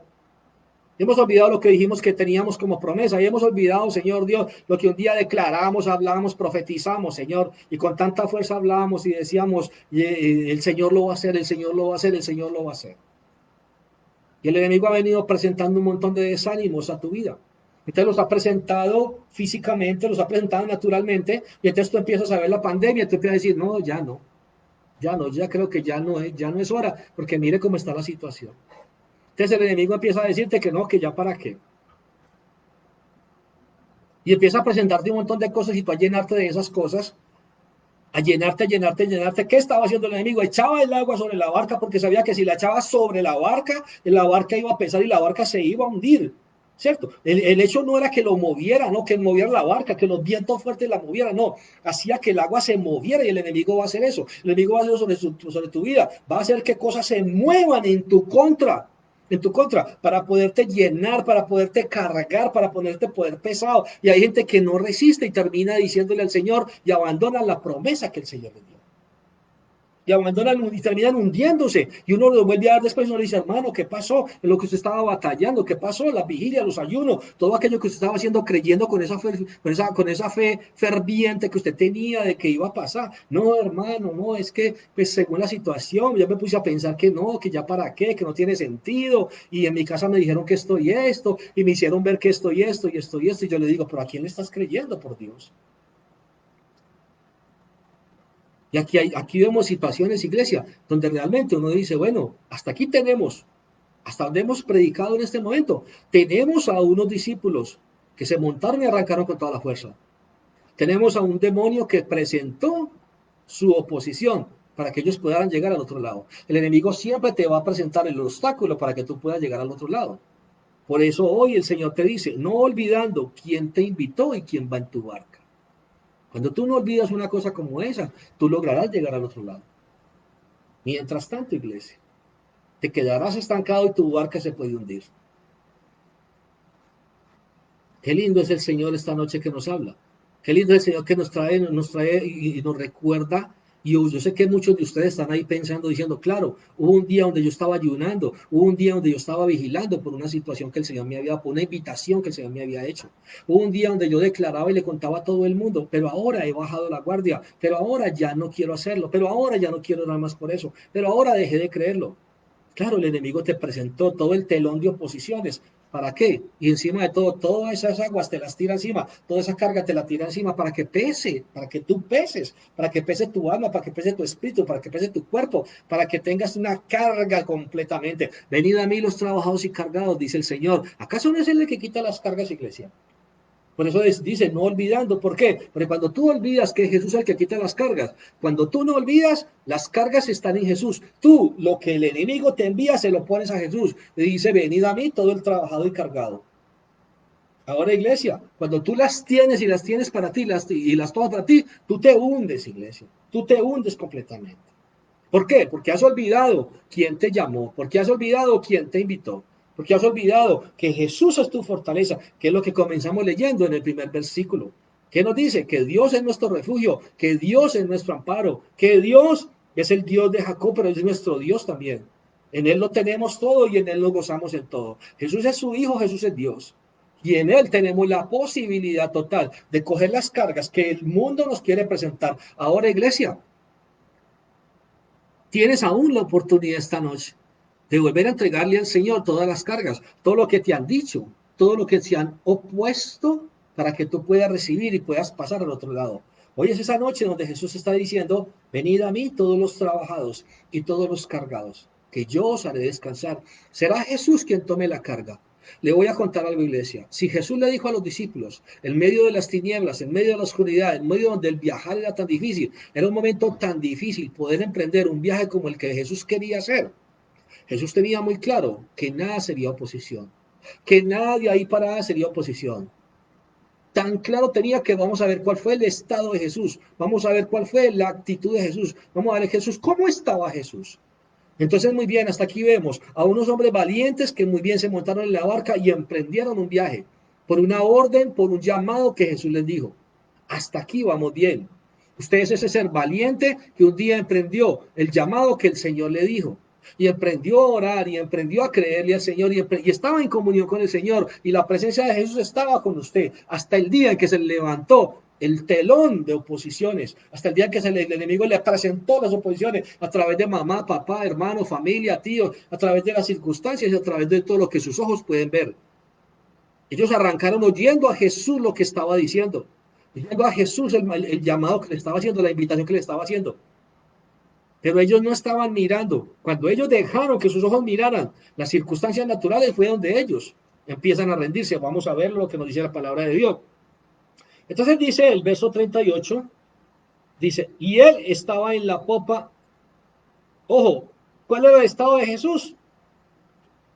S1: Hemos olvidado lo que dijimos que teníamos como promesa y hemos olvidado, Señor Dios, lo que un día declaramos, hablamos, profetizamos, Señor, y con tanta fuerza hablábamos y decíamos, el Señor lo va a hacer, el Señor lo va a hacer, el Señor lo va a hacer. Y el enemigo ha venido presentando un montón de desánimos a tu vida. Entonces los ha presentado físicamente, los ha presentado naturalmente, y entonces tú empiezas a ver la pandemia, y tú empiezas a decir, no, ya creo que ya no es hora, porque mire cómo está la situación. Entonces el enemigo empieza a decirte que no, que ya para qué. Y empieza a presentarte un montón de cosas y tú a llenarte de esas cosas, a llenarte. ¿Qué estaba haciendo el enemigo? Echaba el agua sobre la barca porque sabía que si la echaba sobre la barca iba a pesar y la barca se iba a hundir. ¿Cierto? El hecho no era que lo moviera, no, que moviera la barca, que los vientos fuertes la movieran, no, hacía que el agua se moviera y el enemigo va a hacer eso. El enemigo va a hacer eso sobre tu vida, va a hacer que cosas se muevan en tu contra. en tu contra, para poderte llenar, para poderte cargar, para ponerte poder pesado. Y hay gente que no resiste y termina diciéndole al Señor y abandona la promesa que el Señor le dio. Y abandonan y terminan hundiéndose. Y uno lo vuelve a dar después y uno le dice, hermano, ¿qué pasó? En lo que usted estaba batallando, ¿qué pasó? La vigilia, los ayunos, todo aquello que usted estaba haciendo creyendo con esa fe ferviente que usted tenía de que iba a pasar. No, hermano, no, es que pues según la situación, yo me puse a pensar que no, que ya para qué, que no tiene sentido. Y en mi casa me dijeron que esto y esto, y me hicieron ver que esto y esto y esto y esto. Y yo le digo, pero ¿a quién le estás creyendo, por Dios? Y aquí vemos situaciones, iglesia, donde realmente uno dice, bueno, hasta aquí tenemos, hasta donde hemos predicado en este momento, tenemos a unos discípulos que se montaron y arrancaron con toda la fuerza. Tenemos a un demonio que presentó su oposición para que ellos puedan llegar al otro lado. El enemigo siempre te va a presentar el obstáculo para que tú puedas llegar al otro lado. Por eso hoy el Señor te dice, no olvidando quién te invitó y quién va en tu barca. Cuando tú no olvidas una cosa como esa, tú lograrás llegar al otro lado. Mientras tanto, iglesia, te quedarás estancado y tu barca se puede hundir. Qué lindo es el Señor esta noche que nos habla. Qué lindo es el Señor que nos trae y nos recuerda. Y yo sé que muchos de ustedes están ahí pensando, diciendo, claro, hubo un día donde yo estaba ayunando, hubo un día donde yo estaba vigilando por una situación que el Señor me había, por una invitación que el Señor me había hecho. Hubo un día donde yo declaraba y le contaba a todo el mundo, pero ahora he bajado la guardia, pero ahora ya no quiero hacerlo, pero ahora ya no quiero nada más por eso, pero ahora dejé de creerlo. Claro, el enemigo te presentó todo el telón de oposiciones. ¿Para qué? Y encima de todo, todas esas aguas te las tira encima, toda esa carga te la tira encima para que pese, para que tú peses, para que pese tu alma, para que pese tu espíritu, para que pese tu cuerpo, para que tengas una carga completamente. Venid a mí los trabajados y cargados, dice el Señor. ¿Acaso no es Él el que quita las cargas, iglesia? Por eso dice, no olvidando. ¿Por qué? Porque cuando tú olvidas que Jesús es el que quita las cargas, cuando tú no olvidas, las cargas están en Jesús. Tú, lo que el enemigo te envía, se lo pones a Jesús. Y dice, venid a mí todo el trabajado y cargado. Ahora, iglesia, cuando tú las tienes y las tienes para ti y las tomas para ti, tú te hundes, iglesia. Tú te hundes completamente. ¿Por qué? Porque has olvidado quién te llamó, porque has olvidado quién te invitó, porque has olvidado que Jesús es tu fortaleza, que es lo que comenzamos leyendo en el primer versículo. ¿Qué nos dice? Que Dios es nuestro refugio, que Dios es nuestro amparo, que Dios es el Dios de Jacob, pero es nuestro Dios también. En Él lo tenemos todo y en Él lo gozamos en todo. Jesús es su Hijo, Jesús es Dios. Y en Él tenemos la posibilidad total de coger las cargas que el mundo nos quiere presentar. Ahora, iglesia, tienes aún la oportunidad esta noche de volver a entregarle al Señor todas las cargas, todo lo que te han dicho, todo lo que se han opuesto para que tú puedas recibir y puedas pasar al otro lado. Hoy es esa noche donde Jesús está diciendo, venid a mí todos los trabajados y todos los cargados, que yo os haré descansar. Será Jesús quien tome la carga. Le voy a contar algo, iglesia. Si Jesús le dijo a los discípulos, en medio de las tinieblas, en medio de la oscuridad, en medio donde el viajar era tan difícil, era un momento tan difícil poder emprender un viaje como el que Jesús quería hacer. Jesús tenía muy claro que nada sería oposición, que nada de ahí para nada sería oposición. Tan claro tenía que vamos a ver cuál fue el estado de Jesús, vamos a ver cuál fue la actitud de Jesús, vamos a ver Jesús, cómo estaba Jesús. Entonces, muy bien, hasta aquí vemos a unos hombres valientes que muy bien se montaron en la barca y emprendieron un viaje por una orden, por un llamado que Jesús les dijo. Hasta aquí vamos bien. Usted es ese ser valiente que un día emprendió el llamado que el Señor le dijo. Y emprendió a orar y emprendió a creerle al Señor y estaba en comunión con el Señor y la presencia de Jesús estaba con usted hasta el día en que se levantó el telón de oposiciones, hasta el día en que el enemigo le presentó las oposiciones a través de mamá, papá, hermano, familia, tío, a través de las circunstancias y a través de todo lo que sus ojos pueden ver. Ellos arrancaron oyendo a Jesús lo que estaba diciendo, oyendo a Jesús el llamado que le estaba haciendo, la invitación que le estaba haciendo. Pero ellos no estaban mirando. Cuando ellos dejaron que sus ojos miraran las circunstancias naturales, fue donde ellos empiezan a rendirse. Vamos a ver lo que nos dice la palabra de Dios. Entonces dice el verso 38, dice, y él estaba en la popa. Ojo, ¿cuál era el estado de Jesús?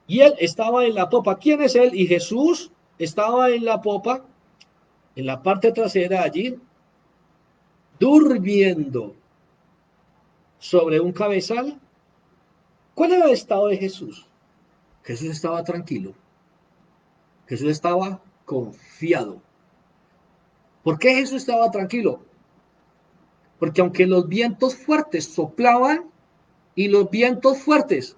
S1: Y él estaba en la popa. ¿Quién es él? Y Jesús estaba en la popa, en la parte trasera allí, durmiendo sobre un cabezal. ¿Cuál era el estado de Jesús? Jesús estaba tranquilo. Jesús estaba confiado. ¿Por qué Jesús estaba tranquilo? Porque aunque los vientos fuertes soplaban y los vientos fuertes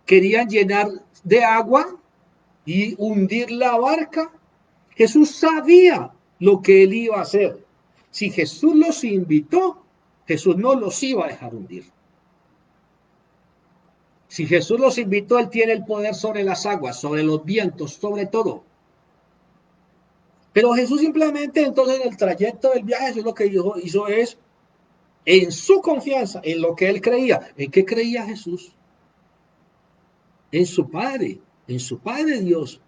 S1: querían llenar de agua y hundir la barca, Jesús sabía lo que él iba a hacer. Si Jesús los invitó, Jesús no los iba a dejar hundir. Si Jesús los invitó, él tiene el poder sobre las aguas, sobre los vientos, sobre todo. Pero Jesús simplemente, entonces, en el trayecto del viaje, Jesús lo que hizo es, en su confianza, en lo que él creía. ¿En qué creía Jesús? En su Padre Dios.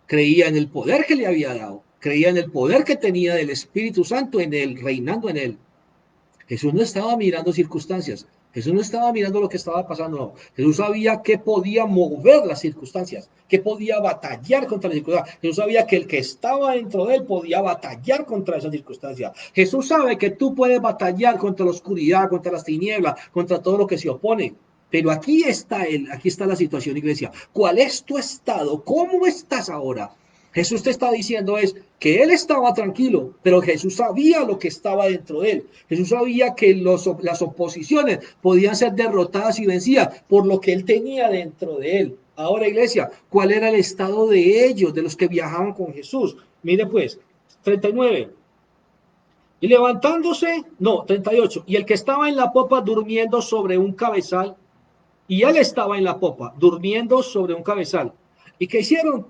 S1: Creía en el poder que le había dado, creía en el poder que tenía del Espíritu Santo en él, reinando en él. Jesús no estaba mirando circunstancias, Jesús no estaba mirando lo que estaba pasando, no. Jesús sabía que podía mover las circunstancias, que podía batallar contra las circunstancias. Jesús sabía que el que estaba dentro de él podía batallar contra esas circunstancias. Jesús sabe que tú puedes batallar contra la oscuridad, contra las tinieblas, contra todo lo que se opone. Pero aquí está él, aquí está la situación, iglesia. ¿Cuál es tu estado? ¿Cómo estás ahora? Jesús te está diciendo es que él estaba tranquilo, pero Jesús sabía lo que estaba dentro de él. Jesús sabía que las oposiciones podían ser derrotadas y vencidas por lo que él tenía dentro de él. Ahora, iglesia, ¿cuál era el estado de ellos, de los que viajaban con Jesús? Mire pues, 39. Y levantándose, no, 38. Y el que estaba en la popa durmiendo sobre un cabezal, y él estaba en la popa durmiendo sobre un cabezal. ¿Y qué hicieron?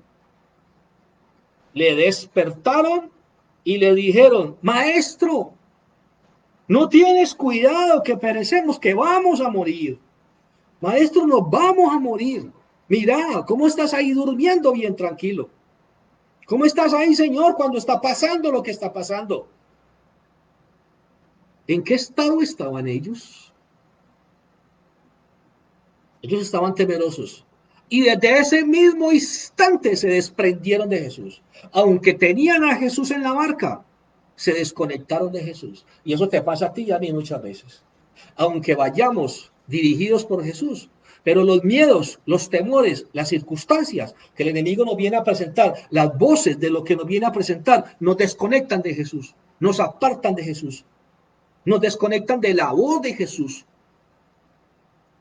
S1: Le despertaron y le dijeron, maestro, no tienes cuidado que perecemos, que vamos a morir. Maestro, nos vamos a morir. Mira, ¿cómo estás ahí durmiendo bien tranquilo? ¿Cómo estás ahí, Señor, cuando está pasando lo que está pasando? ¿En qué estado estaban ellos? Ellos estaban temerosos. Y desde ese mismo instante se desprendieron de Jesús. Aunque tenían a Jesús en la barca, se desconectaron de Jesús. Y eso te pasa a ti y a mí muchas veces. Aunque vayamos dirigidos por Jesús, pero los miedos, los temores, las circunstancias que el enemigo nos viene a presentar, las voces de lo que nos viene a presentar, nos desconectan de Jesús, nos apartan de Jesús, nos desconectan de la voz de Jesús,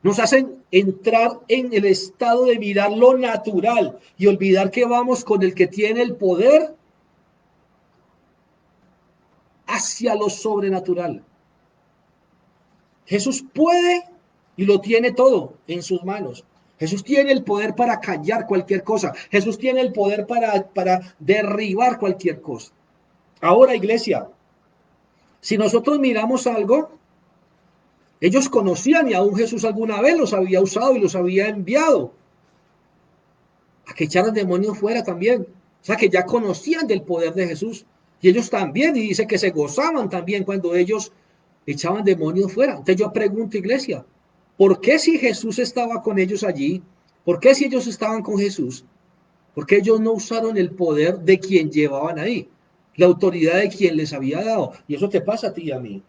S1: nos hacen entrar en el estado de mirar lo natural y olvidar que vamos con el que tiene el poder hacia lo sobrenatural. Jesús puede y lo tiene todo en sus manos. Jesús tiene el poder para callar cualquier cosa. Jesús tiene el poder para derribar cualquier cosa. Ahora, iglesia, si nosotros miramos algo, ellos conocían y aún Jesús alguna vez los había usado y los había enviado a que echaran demonios fuera también. O sea, que ya conocían del poder de Jesús. Y ellos también, y dice que se gozaban también cuando ellos echaban demonios fuera. Entonces yo pregunto, iglesia, ¿por qué si Jesús estaba con ellos allí? ¿Por qué si ellos estaban con Jesús? ¿Por qué ellos no usaron el poder de quien llevaban ahí? La autoridad de quien les había dado. Y eso te pasa a ti y a mí.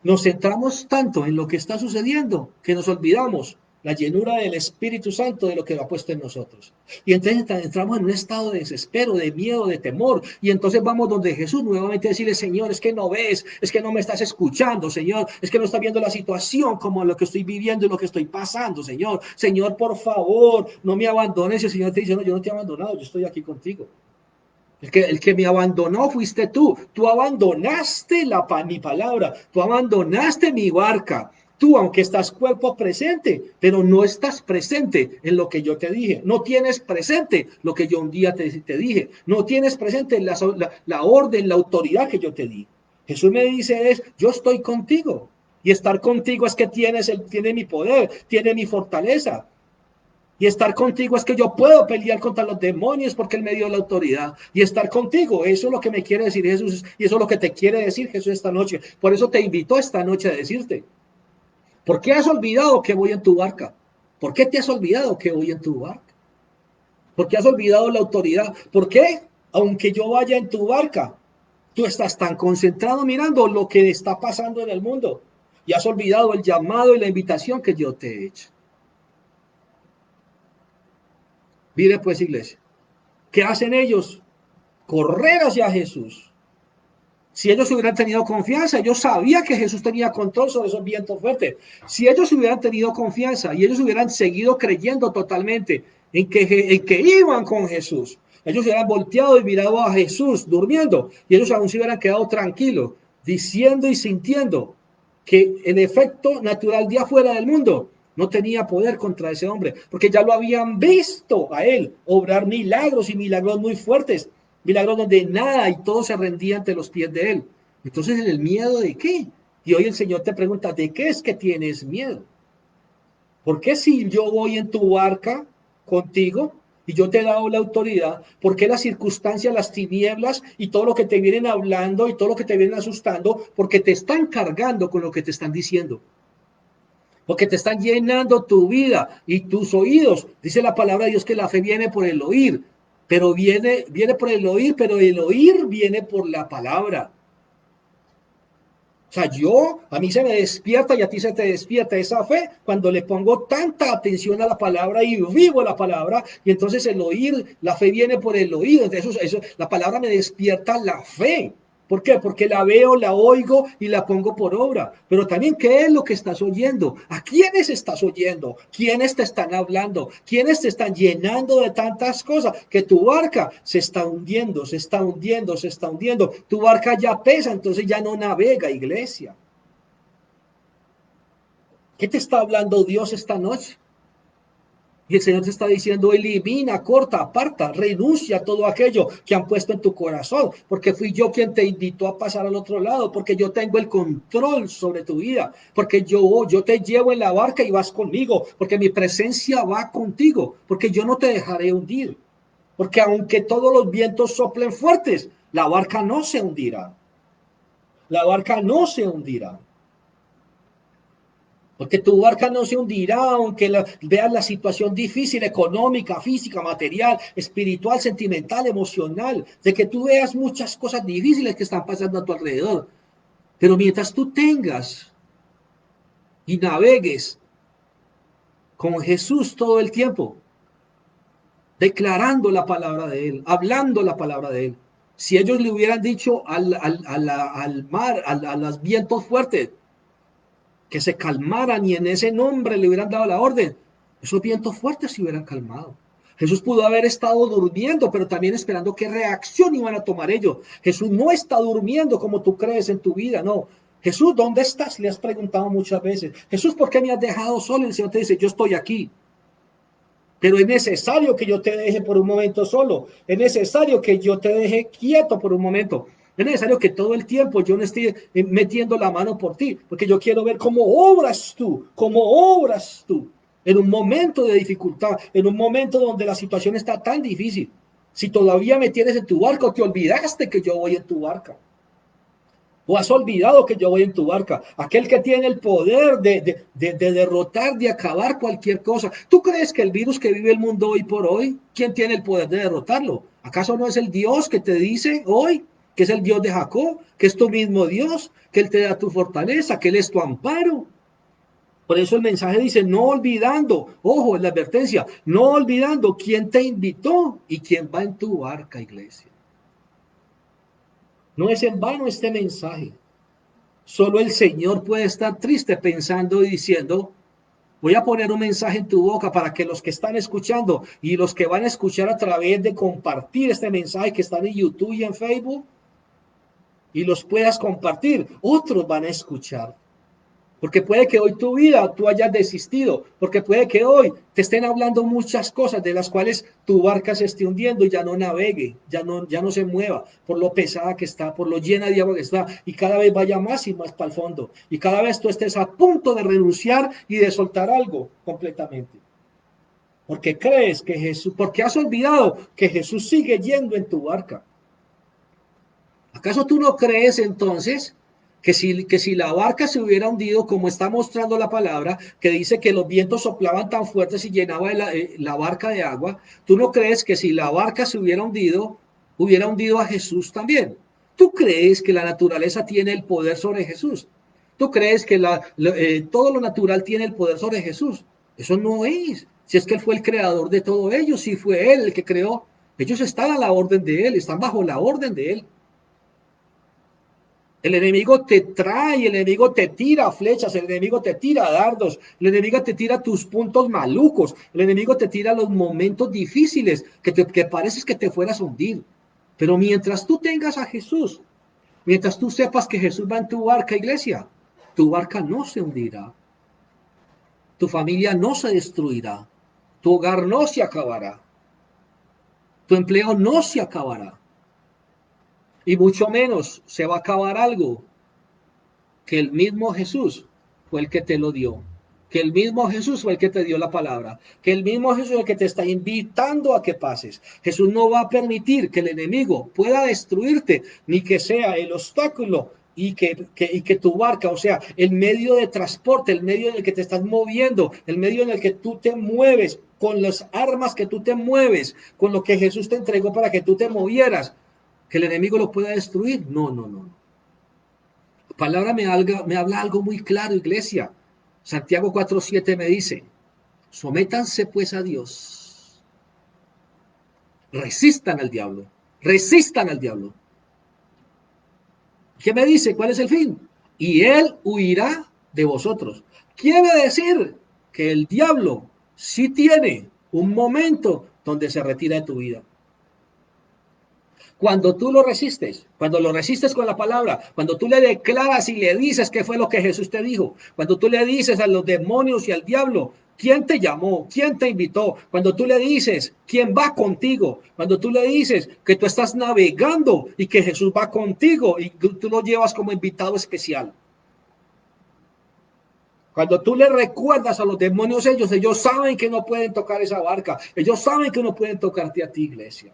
S1: Nos centramos tanto en lo que está sucediendo que nos olvidamos la llenura del Espíritu Santo de lo que lo ha puesto en nosotros. Y entonces entramos en un estado de desespero, de miedo, de temor. Y entonces vamos donde Jesús nuevamente a decirle, Señor, es que no ves, es que no me estás escuchando, Señor, es que no estás viendo la situación como lo que estoy viviendo y lo que estoy pasando, Señor. Señor, por favor, no me abandones. Y el Señor te dice, no, yo no te he abandonado, yo estoy aquí contigo. El que me abandonó fuiste tú. Tú abandonaste mi palabra. Tú abandonaste mi barca. Tú, aunque estás cuerpo presente, pero no estás presente en lo que yo te dije. No tienes presente lo que yo un día te dije. No tienes presente la orden, la autoridad que yo te di. Jesús me dice es, yo estoy contigo. Y estar contigo es que tiene mi poder, tiene mi fortaleza. Y estar contigo es que yo puedo pelear contra los demonios porque Él me dio la autoridad. Y estar contigo, eso es lo que me quiere decir Jesús. Y eso es lo que te quiere decir Jesús esta noche. Por eso te invito esta noche a decirte, ¿por qué has olvidado que voy en tu barca? ¿Por qué te has olvidado que voy en tu barca? ¿Por qué has olvidado la autoridad? ¿Por qué? Aunque yo vaya en tu barca, tú estás tan concentrado mirando lo que está pasando en el mundo. Y has olvidado el llamado y la invitación que yo te he hecho. Mire pues, iglesia, ¿qué hacen ellos? Correr hacia Jesús. Si ellos hubieran tenido confianza, ellos sabían que Jesús tenía control sobre esos vientos fuertes. Si ellos hubieran tenido confianza y ellos hubieran seguido creyendo totalmente en que iban con Jesús, ellos hubieran volteado y mirado a Jesús durmiendo y ellos aún se hubieran quedado tranquilos, diciendo y sintiendo que el efecto natural de afuera del mundo no tenía poder contra ese hombre, porque ya lo habían visto a él obrar milagros y milagros muy fuertes, milagros donde nada y todo se rendía ante los pies de él. Entonces, ¿el miedo de qué? Y hoy el Señor te pregunta, ¿de qué es que tienes miedo? ¿Por qué si yo voy en tu barca contigo y yo te he dado la autoridad, por qué las circunstancias, las tinieblas y todo lo que te vienen hablando y todo lo que te vienen asustando, porque te están cargando con lo que te están diciendo? Porque te están llenando tu vida y tus oídos. Dice la palabra de Dios que la fe viene por el oír, pero viene por el oír, pero el oír viene por la palabra. O sea, a mí se me despierta y a ti se te despierta esa fe cuando le pongo tanta atención a la palabra y vivo la palabra, y entonces el oír, la fe viene por el oído, entonces la palabra me despierta la fe. ¿Por qué? Porque la veo, la oigo y la pongo por obra. Pero también, ¿qué es lo que estás oyendo? ¿A quiénes estás oyendo? ¿Quiénes te están hablando? ¿Quiénes te están llenando de tantas cosas? Que tu barca se está hundiendo, se está hundiendo, se está hundiendo. Tu barca ya pesa, entonces ya no navega, iglesia. ¿Qué te está hablando Dios esta noche? Y el Señor te está diciendo, elimina, corta, aparta, renuncia a todo aquello que han puesto en tu corazón, porque fui yo quien te invitó a pasar al otro lado, porque yo tengo el control sobre tu vida, porque yo te llevo en la barca y vas conmigo, porque mi presencia va contigo, porque yo no te dejaré hundir, porque aunque todos los vientos soplen fuertes, la barca no se hundirá, la barca no se hundirá. Porque tu barca no se hundirá aunque veas la situación difícil, económica, física, material, espiritual, sentimental, emocional, de que tú veas muchas cosas difíciles que están pasando a tu alrededor. Pero mientras tú tengas y navegues con Jesús todo el tiempo, declarando la palabra de Él, hablando la palabra de Él, si ellos le hubieran dicho al mar, a los vientos fuertes, que se calmaran y en ese nombre le hubieran dado la orden, esos vientos fuertes se hubieran calmado. Jesús pudo haber estado durmiendo, pero también esperando qué reacción iban a tomar ellos. Jesús no está durmiendo como tú crees en tu vida, no. Jesús, ¿dónde estás? Le has preguntado muchas veces. Jesús, ¿por qué me has dejado solo? El Señor te dice, yo estoy aquí. Pero es necesario que yo te deje por un momento solo. Es necesario que yo te deje quieto por un momento. Es necesario que todo el tiempo yo no esté metiendo la mano por ti, porque yo quiero ver cómo obras tú en un momento de dificultad, en un momento donde la situación está tan difícil. Si todavía me tienes en tu barco, te olvidaste que yo voy en tu barca. ¿O has olvidado que yo voy en tu barca? Aquel que tiene el poder de derrotar, de acabar cualquier cosa. ¿Tú crees que el virus que vive el mundo hoy por hoy, quién tiene el poder de derrotarlo? ¿Acaso no es el Dios que te dice hoy, que es el Dios de Jacob, que es tu mismo Dios, que Él te da tu fortaleza, que Él es tu amparo? Por eso el mensaje dice, no olvidando, ojo, es la advertencia, no olvidando quién te invitó y quién va en tu barca, iglesia. No es en vano este mensaje. Solo el Señor puede estar triste pensando y diciendo, voy a poner un mensaje en tu boca para que los que están escuchando y los que van a escuchar a través de compartir este mensaje que están en YouTube y en Facebook y los puedas compartir, otros van a escuchar. Porque puede que hoy tu vida tú hayas desistido, porque puede que hoy te estén hablando muchas cosas de las cuales tu barca se esté hundiendo y ya no navegue, ya no se mueva por lo pesada que está, por lo llena de agua que está, y cada vez vaya más y más para el fondo. Y cada vez tú estés a punto de renunciar y de soltar algo completamente. Porque crees que Jesús, porque has olvidado que Jesús sigue yendo en tu barca. ¿Acaso tú no crees entonces que si la barca se hubiera hundido, como está mostrando la palabra, que dice que los vientos soplaban tan fuertes y llenaba la barca de agua, tú no crees que si la barca se hubiera hundido a Jesús también? ¿Tú crees que la naturaleza tiene el poder sobre Jesús? ¿Tú crees que todo lo natural tiene el poder sobre Jesús? Eso no es. Si es que Él fue el creador de todo ello, si fue Él el que creó, ellos están a la orden de Él, están bajo la orden de Él. El enemigo te trae, el enemigo te tira flechas, el enemigo te tira dardos, el enemigo te tira tus puntos malucos, el enemigo te tira los momentos difíciles que pareces que te fueras a hundir. Pero mientras tú tengas a Jesús, mientras tú sepas que Jesús va en tu barca, iglesia, tu barca no se hundirá, tu familia no se destruirá, tu hogar no se acabará, tu empleo no se acabará, y mucho menos se va a acabar algo que el mismo Jesús fue el que te lo dio, que el mismo Jesús fue el que te dio la palabra, que el mismo Jesús es el que te está invitando a que pases. Jesús no va a permitir que el enemigo pueda destruirte, ni que sea el obstáculo y que tu barca, o sea, el medio de transporte, el medio en el que te estás moviendo, el medio en el que tú te mueves, con las armas que tú te mueves, con lo que Jesús te entregó para que tú te movieras, que el enemigo lo pueda destruir. No, no, no. La palabra me habla algo muy claro, iglesia. Santiago 4:7 me dice, sométanse pues a Dios, resistan al diablo, resistan al diablo. ¿Qué me dice? ¿Cuál es el fin? Y él huirá de vosotros. Quiere decir que el diablo sí tiene un momento donde se retira de tu vida. Cuando tú lo resistes, cuando lo resistes con la palabra, cuando tú le declaras y le dices qué fue lo que Jesús te dijo, cuando tú le dices a los demonios y al diablo, ¿quién te llamó? ¿Quién te invitó? Cuando tú le dices, ¿quién va contigo? Cuando tú le dices que tú estás navegando y que Jesús va contigo y tú lo llevas como invitado especial. Cuando tú le recuerdas a los demonios ellos saben que no pueden tocar esa barca, ellos saben que no pueden tocarte a ti, iglesia.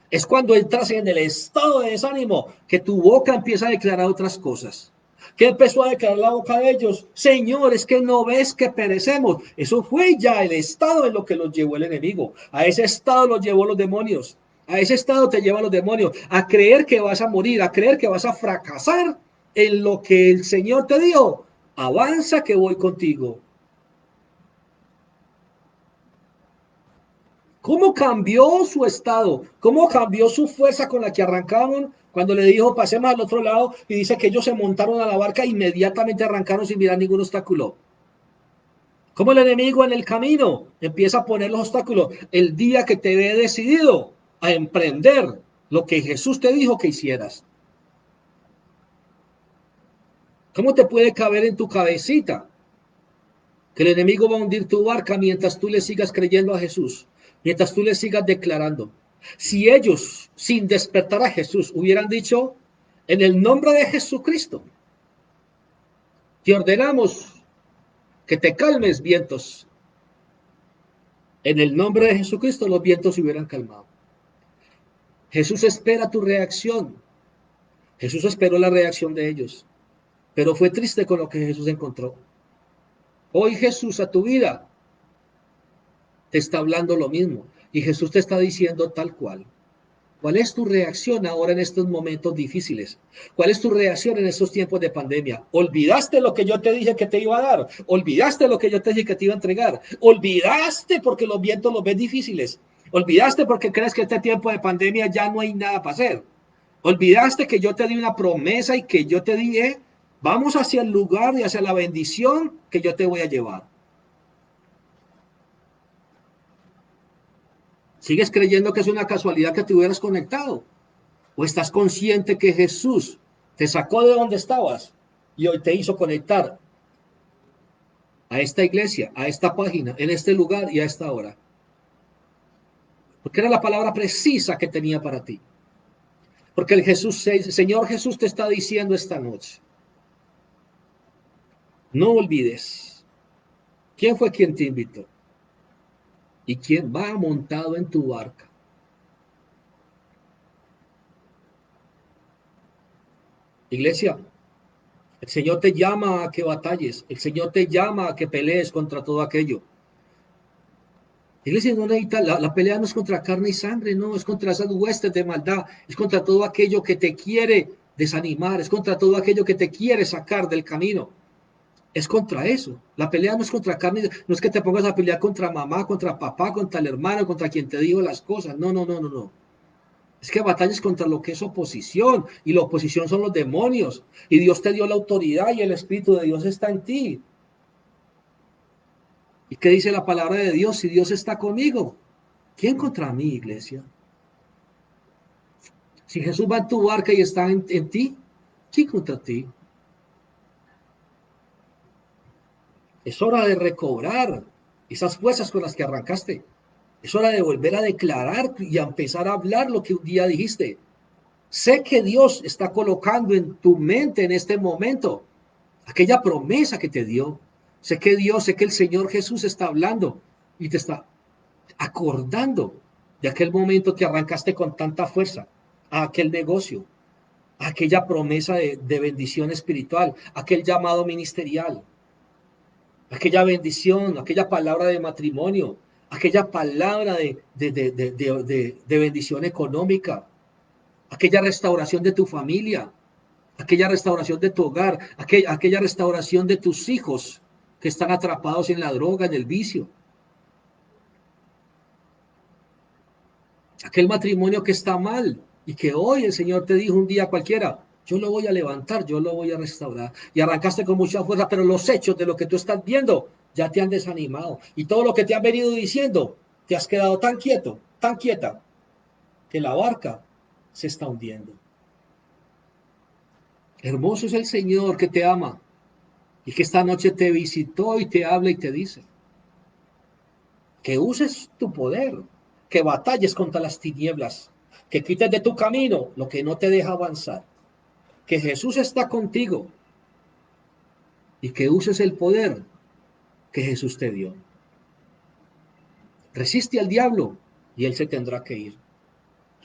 S1: Es cuando entras en el estado de desánimo que tu boca empieza a declarar otras cosas. ¿Qué empezó a declarar la boca de ellos? Señor, es que no ves que perecemos. Eso fue ya el estado en lo que los llevó el enemigo. A ese estado los llevó los demonios. A ese estado te llevan los demonios. A creer que vas a morir, a creer que vas a fracasar en lo que el Señor te dijo. Avanza que voy contigo. ¿Cómo cambió su estado? ¿Cómo cambió su fuerza con la que arrancaron cuando le dijo pasemos al otro lado? Y dice que ellos se montaron a la barca e inmediatamente arrancaron sin mirar ningún obstáculo. ¿Cómo el enemigo en el camino empieza a poner los obstáculos? El día que te ve decidido a emprender lo que Jesús te dijo que hicieras. ¿Cómo te puede caber en tu cabecita que el enemigo va a hundir tu barca mientras tú le sigas creyendo a Jesús, mientras tú le sigas declarando? Si ellos, sin despertar a Jesús, hubieran dicho, en el nombre de Jesucristo, te ordenamos que te calmes, vientos. En el nombre de Jesucristo, los vientos se hubieran calmado. Jesús espera tu reacción. Jesús esperó la reacción de ellos, pero fue triste con lo que Jesús encontró. Hoy Jesús a tu vida te está hablando lo mismo y Jesús te está diciendo tal cual. ¿Cuál es tu reacción ahora en estos momentos difíciles? ¿Cuál es tu reacción en estos tiempos de pandemia? ¿Olvidaste lo que yo te dije que te iba a dar? ¿Olvidaste lo que yo te dije que te iba a entregar? ¿Olvidaste porque los vientos los ves difíciles? ¿Olvidaste porque crees que este tiempo de pandemia ya no hay nada para hacer? ¿Olvidaste que yo te di una promesa y que yo te dije, vamos hacia el lugar y hacia la bendición que yo te voy a llevar? ¿Sigues creyendo que es una casualidad que te hubieras conectado? ¿O estás consciente que Jesús te sacó de donde estabas y hoy te hizo conectar a esta iglesia, a esta página, en este lugar y a esta hora? Porque era la palabra precisa que tenía para ti. Porque el Señor Jesús te está diciendo esta noche, no olvides quién fue quien te invitó y quién va montado en tu barca. Iglesia, el Señor te llama a que batalles, el Señor te llama a que pelees contra todo aquello. Iglesia, no necesita, la pelea no es contra carne y sangre, no, es contra esas huestes de maldad, es contra todo aquello que te quiere desanimar, es contra todo aquello que te quiere sacar del camino. Es contra eso. La pelea no es contra carne, no es que te pongas a pelear contra mamá, contra papá, contra el hermano, contra quien te dijo las cosas. No, no, no, no, no. Es que batallas contra lo que es oposición, y la oposición son los demonios, y Dios te dio la autoridad y el Espíritu de Dios está en ti. ¿Y qué dice la palabra de Dios? Si Dios está conmigo, ¿quién contra mí, iglesia? Si Jesús va en tu barca y está en ti, ¿quién contra ti? Es hora de recobrar esas fuerzas con las que arrancaste. Es hora de volver a declarar y a empezar a hablar lo que un día dijiste. Sé que Dios está colocando en tu mente en este momento aquella promesa que te dio. Sé que el Señor Jesús está hablando y te está acordando de aquel momento que arrancaste con tanta fuerza a aquel negocio, a aquella promesa de bendición espiritual, aquel llamado ministerial, aquella bendición, aquella palabra de matrimonio, aquella palabra de bendición económica, aquella restauración de tu familia, aquella restauración de tu hogar, aquella restauración de tus hijos que están atrapados en la droga, en el vicio, aquel matrimonio que está mal y que hoy el Señor te dijo un día cualquiera, yo lo voy a levantar, yo lo voy a restaurar. Y arrancaste con mucha fuerza, pero los hechos de lo que tú estás viendo ya te han desanimado. Y todo lo que te han venido diciendo, te has quedado tan quieto, tan quieta, que la barca se está hundiendo. Hermoso es el Señor que te ama y que esta noche te visitó y te habla y te dice que uses tu poder, que batalles contra las tinieblas, que quites de tu camino lo que no te deja avanzar, que Jesús está contigo y que uses el poder que Jesús te dio. Resiste al diablo y él se tendrá que ir.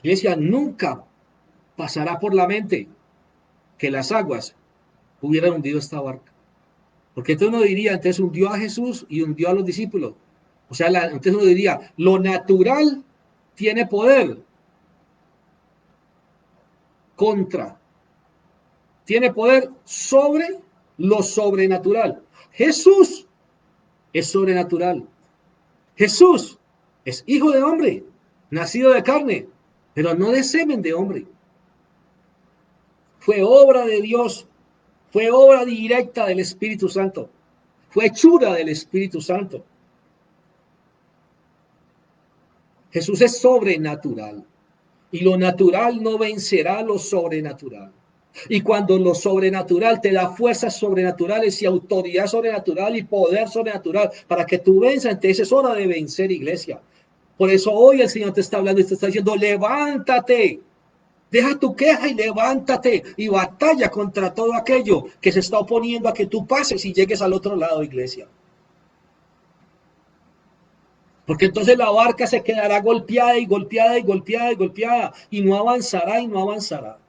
S1: Iglesia, nunca pasará por la mente que las aguas hubieran hundido esta barca. Porque entonces uno diría, entonces hundió a Jesús y hundió a los discípulos. O sea, entonces uno diría, lo natural tiene poder contra, tiene poder sobre lo sobrenatural. Jesús es sobrenatural. Jesús es hijo de hombre, nacido de carne, pero no de semen de hombre. Fue obra de Dios, fue obra directa del Espíritu Santo, fue hechura del Espíritu Santo. Jesús es sobrenatural y lo natural no vencerá lo sobrenatural. Y cuando lo sobrenatural te da fuerzas sobrenaturales y autoridad sobrenatural y poder sobrenatural para que tú venzas, entonces es hora de vencer, iglesia. Por eso hoy el Señor te está hablando y te está diciendo, levántate, deja tu queja y levántate y batalla contra todo aquello que se está oponiendo a que tú pases y llegues al otro lado, iglesia. Porque entonces la barca se quedará golpeada y golpeada y golpeada y golpeada y no avanzará y no avanzará.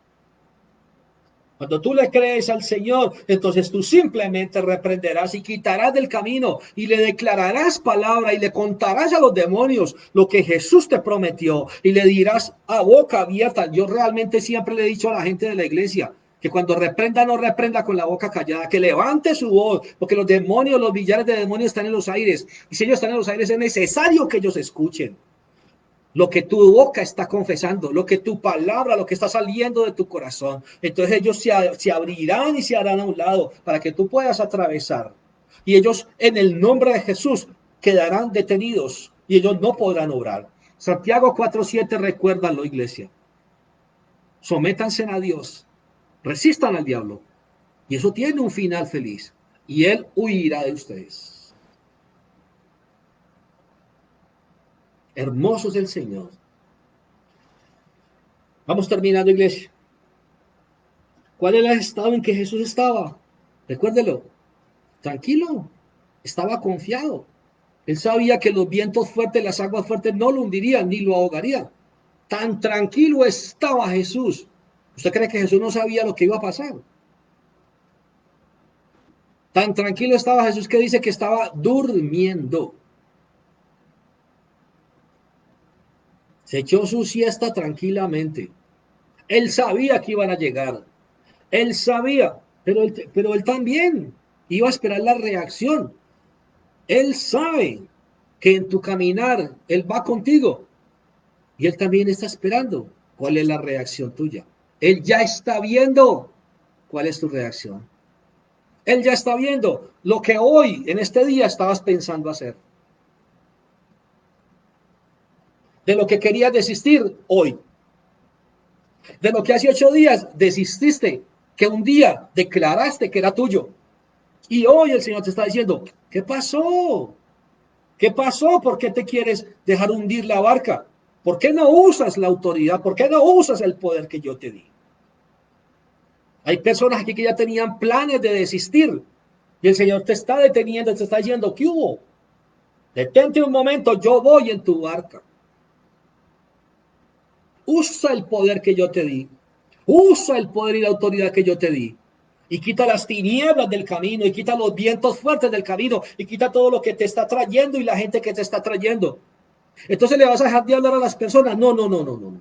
S1: Cuando tú le crees al Señor, entonces tú simplemente reprenderás y quitarás del camino y le declararás palabra y le contarás a los demonios lo que Jesús te prometió y le dirás a boca abierta. Yo realmente siempre le he dicho a la gente de la iglesia que cuando reprenda, no reprenda con la boca callada, que levante su voz, porque los demonios, los billares de demonios están en los aires. Y si ellos están en los aires, es necesario que ellos escuchen lo que tu boca está confesando, lo que tu palabra, lo que está saliendo de tu corazón. Entonces ellos se abrirán y se harán a un lado para que tú puedas atravesar. Y ellos en el nombre de Jesús quedarán detenidos y ellos no podrán obrar. Santiago 4:7, recuérdalo, iglesia. Sométanse a Dios, resistan al diablo y eso tiene un final feliz y él huirá de ustedes. Hermoso es el Señor. Vamos terminando, iglesia. ¿Cuál era el estado en que Jesús estaba? Recuérdelo, tranquilo, estaba confiado. Él sabía que los vientos fuertes, las aguas fuertes no lo hundirían ni lo ahogarían. Tan tranquilo estaba Jesús. ¿Usted cree que Jesús no sabía lo que iba a pasar? Tan tranquilo estaba Jesús que dice que estaba durmiendo. Se echó su siesta tranquilamente. Él sabía que iban a llegar. Él sabía, pero él también. Iba a esperar la reacción. Él sabe que en tu caminar Él va contigo y Él también está esperando cuál es la reacción tuya. Él ya está viendo cuál es tu reacción. Él ya está viendo lo que hoy, en este día, estabas pensando hacer. De lo que querías desistir hoy. De lo que hace 8 días desististe, que un día declaraste que era tuyo. Y hoy el Señor te está diciendo, ¿qué pasó? ¿Qué pasó? ¿Por qué te quieres dejar hundir la barca? ¿Por qué no usas la autoridad? ¿Por qué no usas el poder que yo te di? Hay personas aquí que ya tenían planes de desistir y el Señor te está deteniendo, te está diciendo, ¿qué hubo? Detente un momento, yo voy en tu barca. Usa el poder que yo te di. Usa el poder y la autoridad que yo te di. Y quita las tinieblas del camino, y quita los vientos fuertes del camino, y quita todo lo que te está trayendo y la gente que te está trayendo. Entonces le vas a dejar de hablar a las personas. No, no, no, no, no.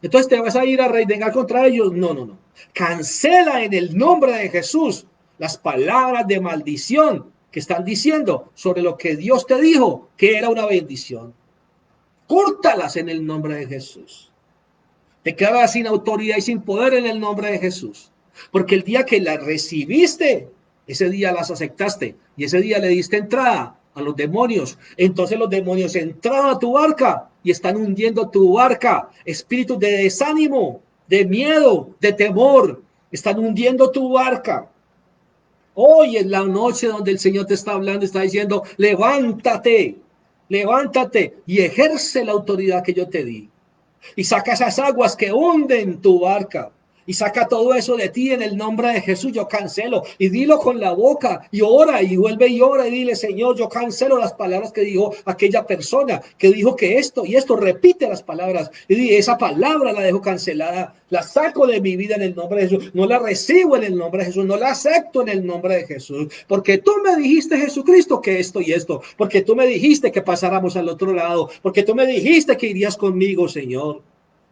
S1: Entonces te vas a ir a reivindicar contra ellos. No, no, no. Cancela en el nombre de Jesús las palabras de maldición que están diciendo sobre lo que Dios te dijo que era una bendición. Córtalas en el nombre de Jesús. Te quedas sin autoridad y sin poder en el nombre de Jesús. Porque el día que las recibiste, ese día las aceptaste y ese día le diste entrada a los demonios. Entonces los demonios entraron a tu barca y están hundiendo tu barca. Espíritus de desánimo, de miedo, de temor, están hundiendo tu barca. Hoy es la noche donde el Señor te está hablando, está diciendo, levántate, levántate y ejerce la autoridad que yo te di y saca esas aguas que hunden tu barca. Y saca todo eso de ti en el nombre de Jesús. Yo cancelo. Y dilo con la boca. Y ora y vuelve y ora. Y dile, Señor, yo cancelo las palabras que dijo aquella persona. Que dijo que esto y esto. Repite las palabras. Y dile, esa palabra la dejo cancelada. La saco de mi vida en el nombre de Jesús. No la recibo en el nombre de Jesús. No la acepto en el nombre de Jesús. Porque tú me dijiste, Jesucristo, que esto y esto. Porque tú me dijiste que pasáramos al otro lado. Porque tú me dijiste que irías conmigo, Señor.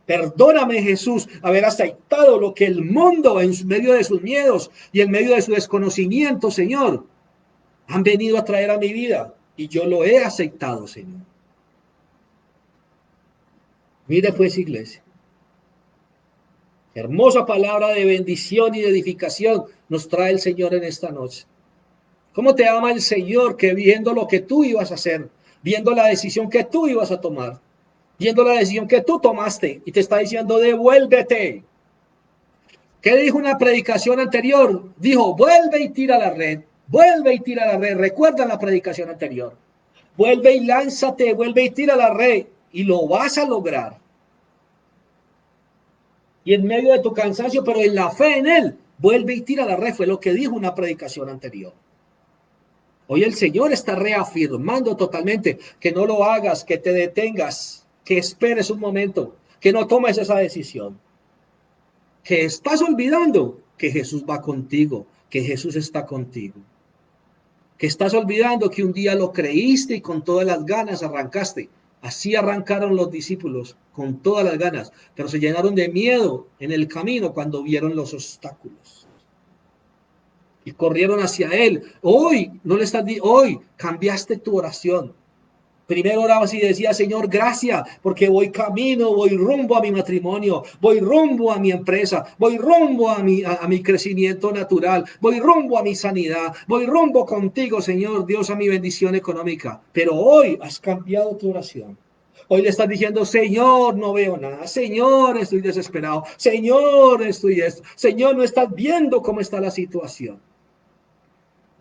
S1: Perdóname, Jesús, haber aceptado lo que el mundo, en medio de sus miedos y en medio de su desconocimiento, Señor, han venido a traer a mi vida. Y yo lo he aceptado, Señor. Mire pues, iglesia, hermosa palabra de bendición y de edificación nos trae el Señor en esta noche. ¿Cómo te ama el Señor que viendo lo que tú ibas a hacer, viendo la decisión que tú ibas a tomar, viendo la decisión que tú tomaste y te está diciendo, devuélvete? ¿Qué dijo una predicación anterior? Dijo, vuelve y tira la red, vuelve y tira la red. Recuerda la predicación anterior. Vuelve y lánzate, vuelve y tira la red y lo vas a lograr. Y en medio de tu cansancio, pero en la fe en Él, vuelve y tira la red. Fue lo que dijo una predicación anterior. Hoy el Señor está reafirmando totalmente que no lo hagas, que te detengas, que esperes un momento, que no tomes esa decisión. Que estás olvidando que Jesús va contigo, que Jesús está contigo. Que estás olvidando que un día lo creíste y con todas las ganas arrancaste. Así arrancaron los discípulos, con todas las ganas, pero se llenaron de miedo en el camino cuando vieron los obstáculos. Y corrieron hacia Él. Hoy, no le estás hoy cambiaste tu oración. Primero orabas y decía, Señor, gracias, porque voy camino, voy rumbo a mi matrimonio, voy rumbo a mi empresa, voy rumbo a mi crecimiento natural, voy rumbo a mi sanidad, voy rumbo contigo, Señor, Dios, a mi bendición económica. Pero hoy has cambiado tu oración. Hoy le estás diciendo, Señor, no veo nada. Señor, estoy desesperado. Señor, estoy esto. Señor, no estás viendo cómo está la situación.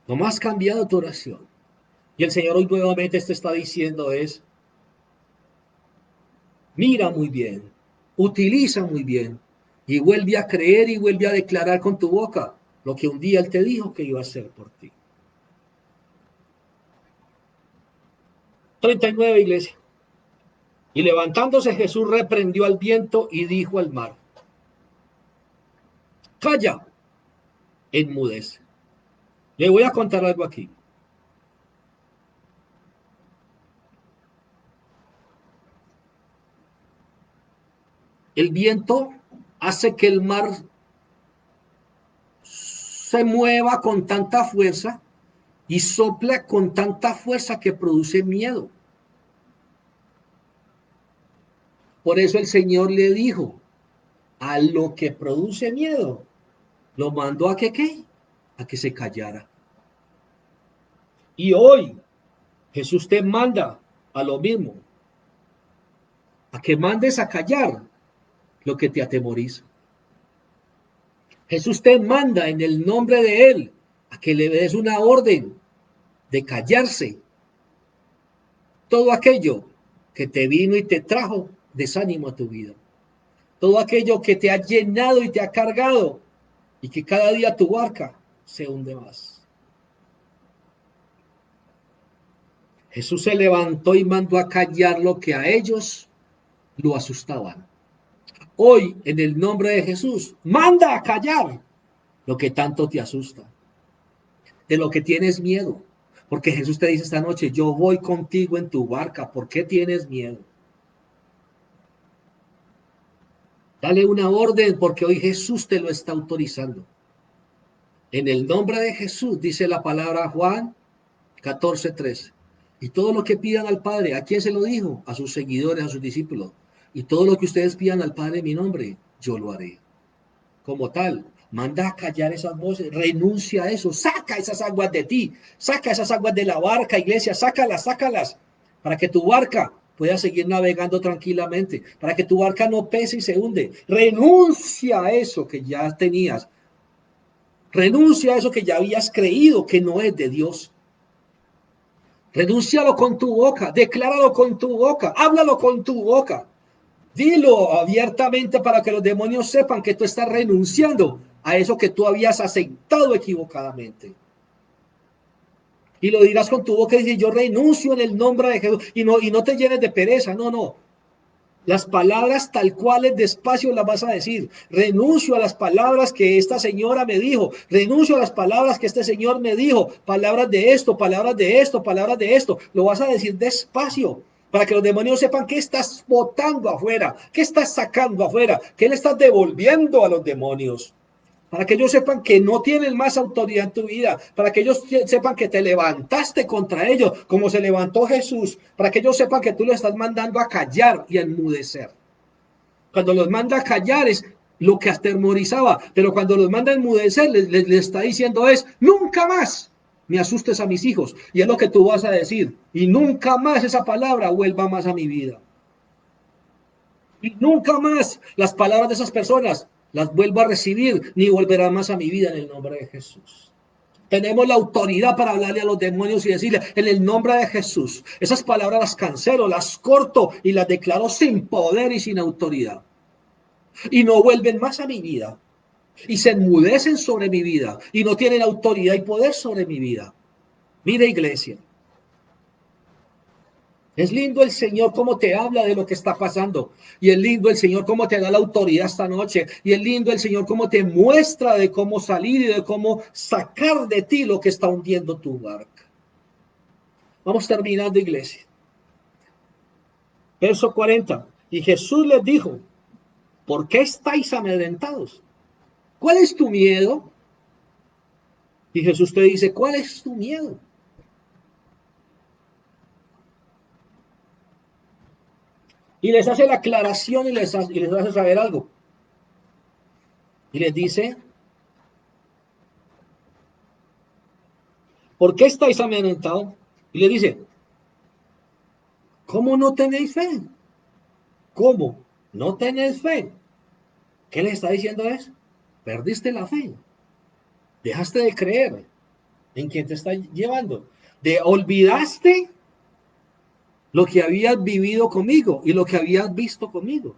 S1: No más has cambiado tu oración. Y el Señor hoy nuevamente te está diciendo es, mira muy bien, utiliza muy bien y vuelve a creer y vuelve a declarar con tu boca lo que un día Él te dijo que iba a hacer por ti. 39, iglesia. Y levantándose Jesús reprendió al viento y dijo al mar, calla, enmudece. Le voy a contar algo aquí. El viento hace que el mar se mueva con tanta fuerza y sopla con tanta fuerza que produce miedo. Por eso el Señor le dijo, a lo que produce miedo, lo mandó a que ¿qué? A que se callara. Y hoy Jesús te manda a lo mismo, a que mandes a callar lo que te atemoriza. Jesús te manda en el nombre de Él a que le des una orden de callarse todo aquello que te vino y te trajo desánimo a tu vida. Todo aquello que te ha llenado y te ha cargado y que cada día tu barca se hunde más. Jesús se levantó y mandó a callar lo que a ellos lo asustaban. Hoy, en el nombre de Jesús, manda a callar lo que tanto te asusta, de lo que tienes miedo. Porque Jesús te dice esta noche, yo voy contigo en tu barca. ¿Por qué tienes miedo? Dale una orden porque hoy Jesús te lo está autorizando. En el nombre de Jesús, dice la palabra Juan 14:13. Y todo lo que pidan al Padre, ¿a quién se lo dijo? A sus seguidores, a sus discípulos. Y todo lo que ustedes pidan al Padre en mi nombre, yo lo haré. Como tal, manda a callar esas voces, renuncia a eso, saca esas aguas de ti, saca esas aguas de la barca, iglesia, sácalas, sácalas, para que tu barca pueda seguir navegando tranquilamente, para que tu barca no pese y se hunde. Renuncia a eso que ya tenías, renuncia a eso que ya habías creído que no es de Dios. Renúncialo con tu boca, decláralo con tu boca, háblalo con tu boca. Dilo abiertamente para que los demonios sepan que tú estás renunciando a eso que tú habías aceptado equivocadamente. Y lo dirás con tu boca y dices, yo renuncio en el nombre de Jesús. Y no te llenes de pereza, no, no. Las palabras tal cuales despacio las vas a decir. Renuncio a las palabras que esta señora me dijo. Renuncio a las palabras que este señor me dijo. Palabras de esto, palabras de esto, palabras de esto. Lo vas a decir despacio para que los demonios sepan qué estás botando afuera, qué estás sacando afuera, qué le estás devolviendo a los demonios. Para que ellos sepan que no tienen más autoridad en tu vida, para que ellos sepan que te levantaste contra ellos, como se levantó Jesús, para que ellos sepan que tú lo estás mandando a callar y a enmudecer. Cuando los manda a callar es lo que atemorizaba, pero cuando los manda a enmudecer, le está diciendo es, nunca más me asustes a mis hijos. Y es lo que tú vas a decir, y nunca más esa palabra vuelva más a mi vida. Y nunca más las palabras de esas personas las vuelvo a recibir, ni volverán más a mi vida en el nombre de Jesús. Tenemos la autoridad para hablarle a los demonios y decirle, en el nombre de Jesús, esas palabras las cancelo, las corto y las declaro sin poder y sin autoridad. Y no vuelven más a mi vida. Y se enmudecen sobre mi vida. Y no tienen autoridad y poder sobre mi vida. Mira, iglesia. Es lindo el Señor cómo te habla de lo que está pasando. Y es lindo el Señor cómo te da la autoridad esta noche. Y es lindo el Señor cómo te muestra de cómo salir y de cómo sacar de ti lo que está hundiendo tu barca. Vamos terminando, iglesia. Verso 40. Y Jesús les dijo, ¿por qué estáis amedrentados? ¿Cuál es tu miedo? Y Jesús te dice, ¿cuál es tu miedo? Y les hace la aclaración y les hace saber algo. Y les dice, ¿por qué estáis amedrentados? Y le dice, ¿cómo no tenéis fe? ¿Cómo? ¿No tenéis fe? ¿Qué le está diciendo es? Perdiste la fe. Dejaste de creer en quien te está llevando. Olvidaste lo que habías vivido conmigo y lo que habías visto conmigo.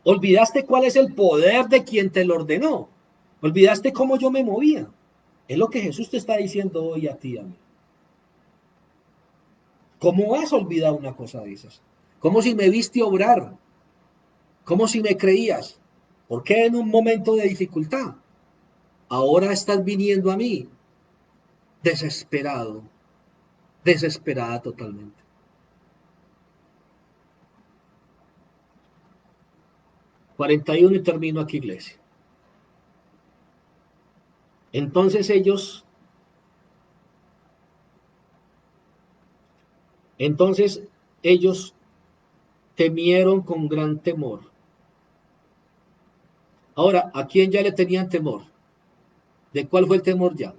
S1: Olvidaste cuál es el poder de quien te lo ordenó. Olvidaste cómo yo me movía. Es lo que Jesús te está diciendo hoy a ti, a mí. ¿Cómo has olvidado una cosa de esas? Como si me viste obrar, como si me creías. ¿Por qué en un momento de dificultad ahora estás viniendo a mí desesperado, desesperada totalmente? 41 y termino aquí, iglesia. Entonces ellos temieron con gran temor. Ahora, ¿a quién ya le tenían temor? ¿De cuál fue el temor ya?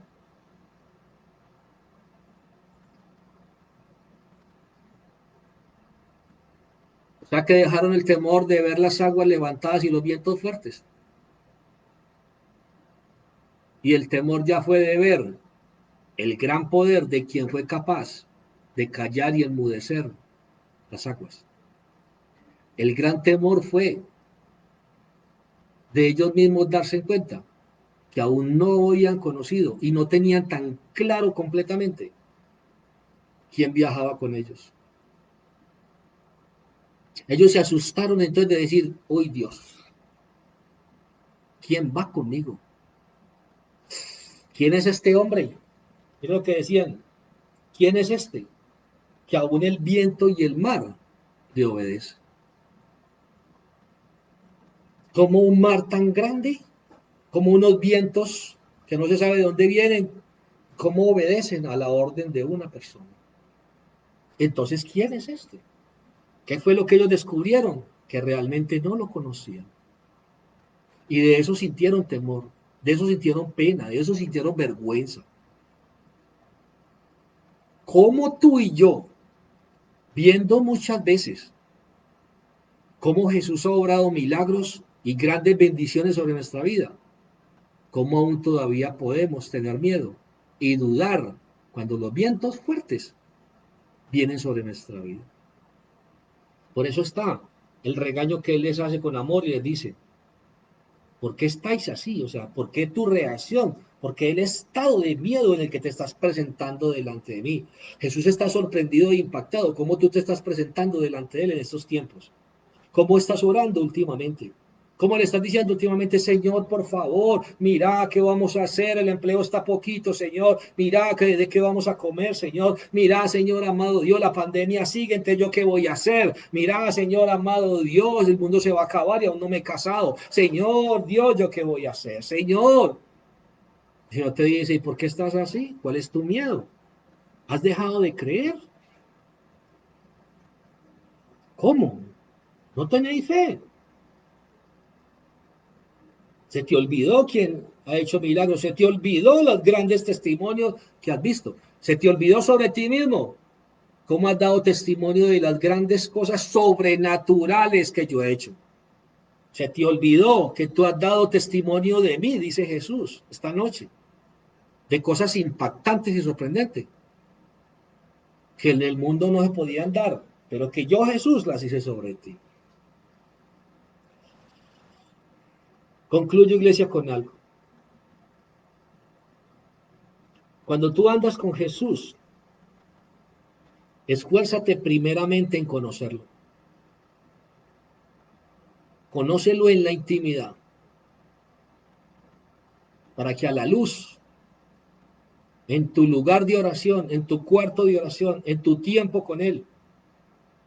S1: O sea que dejaron el temor de ver las aguas levantadas y los vientos fuertes. Y el temor ya fue de ver el gran poder de quien fue capaz de callar y enmudecer las aguas. El gran temor fue de ellos mismos darse cuenta que aún no habían conocido y no tenían tan claro completamente quién viajaba con ellos. Ellos se asustaron entonces de decir, ¡uy Dios! ¿Quién va conmigo? ¿Quién es este hombre? Es lo que decían. ¿Quién es este? Que aún el viento y el mar le obedecen. Como un mar tan grande, como unos vientos que no se sabe de dónde vienen, cómo obedecen a la orden de una persona. Entonces, ¿quién es este? ¿Qué fue lo que ellos descubrieron? Que realmente no lo conocían. Y de eso sintieron temor, de eso sintieron pena, de eso sintieron vergüenza. Como tú y yo, viendo muchas veces cómo Jesús ha obrado milagros y grandes bendiciones sobre nuestra vida, cómo aún todavía podemos tener miedo y dudar cuando los vientos fuertes vienen sobre nuestra vida. Por eso está el regaño que Él les hace con amor y les dice, ¿por qué estáis así? O sea, ¿por qué tu reacción? Porque el estado de miedo en el que te estás presentando delante de mí. Jesús está sorprendido e impactado. ¿Cómo tú te estás presentando delante de Él en estos tiempos? ¿Cómo estás orando últimamente? ¿Cómo le estás diciendo últimamente, Señor, por favor, mira qué vamos a hacer, el empleo está poquito, Señor, mira de qué vamos a comer, Señor, mira, Señor amado Dios, la pandemia sigue, entonces yo qué voy a hacer, mira, Señor amado Dios, el mundo se va a acabar y aún no me he casado, Señor Dios, yo qué voy a hacer, Señor. El Señor te dice, ¿y por qué estás así? ¿Cuál es tu miedo? ¿Has dejado de creer? ¿Cómo? ¿No tenéis fe? Se te olvidó quién ha hecho milagros, se te olvidó los grandes testimonios que has visto, se te olvidó sobre ti mismo, cómo has dado testimonio de las grandes cosas sobrenaturales que yo he hecho. Se te olvidó que tú has dado testimonio de mí, dice Jesús, esta noche, de cosas impactantes y sorprendentes, que en el mundo no se podían dar, pero que yo Jesús las hice sobre ti. Concluyo, iglesia, con algo. Cuando tú andas con Jesús, esfuérzate primeramente en conocerlo. Conócelo en la intimidad, para que a la luz, en tu lugar de oración, en tu cuarto de oración, en tu tiempo con Él,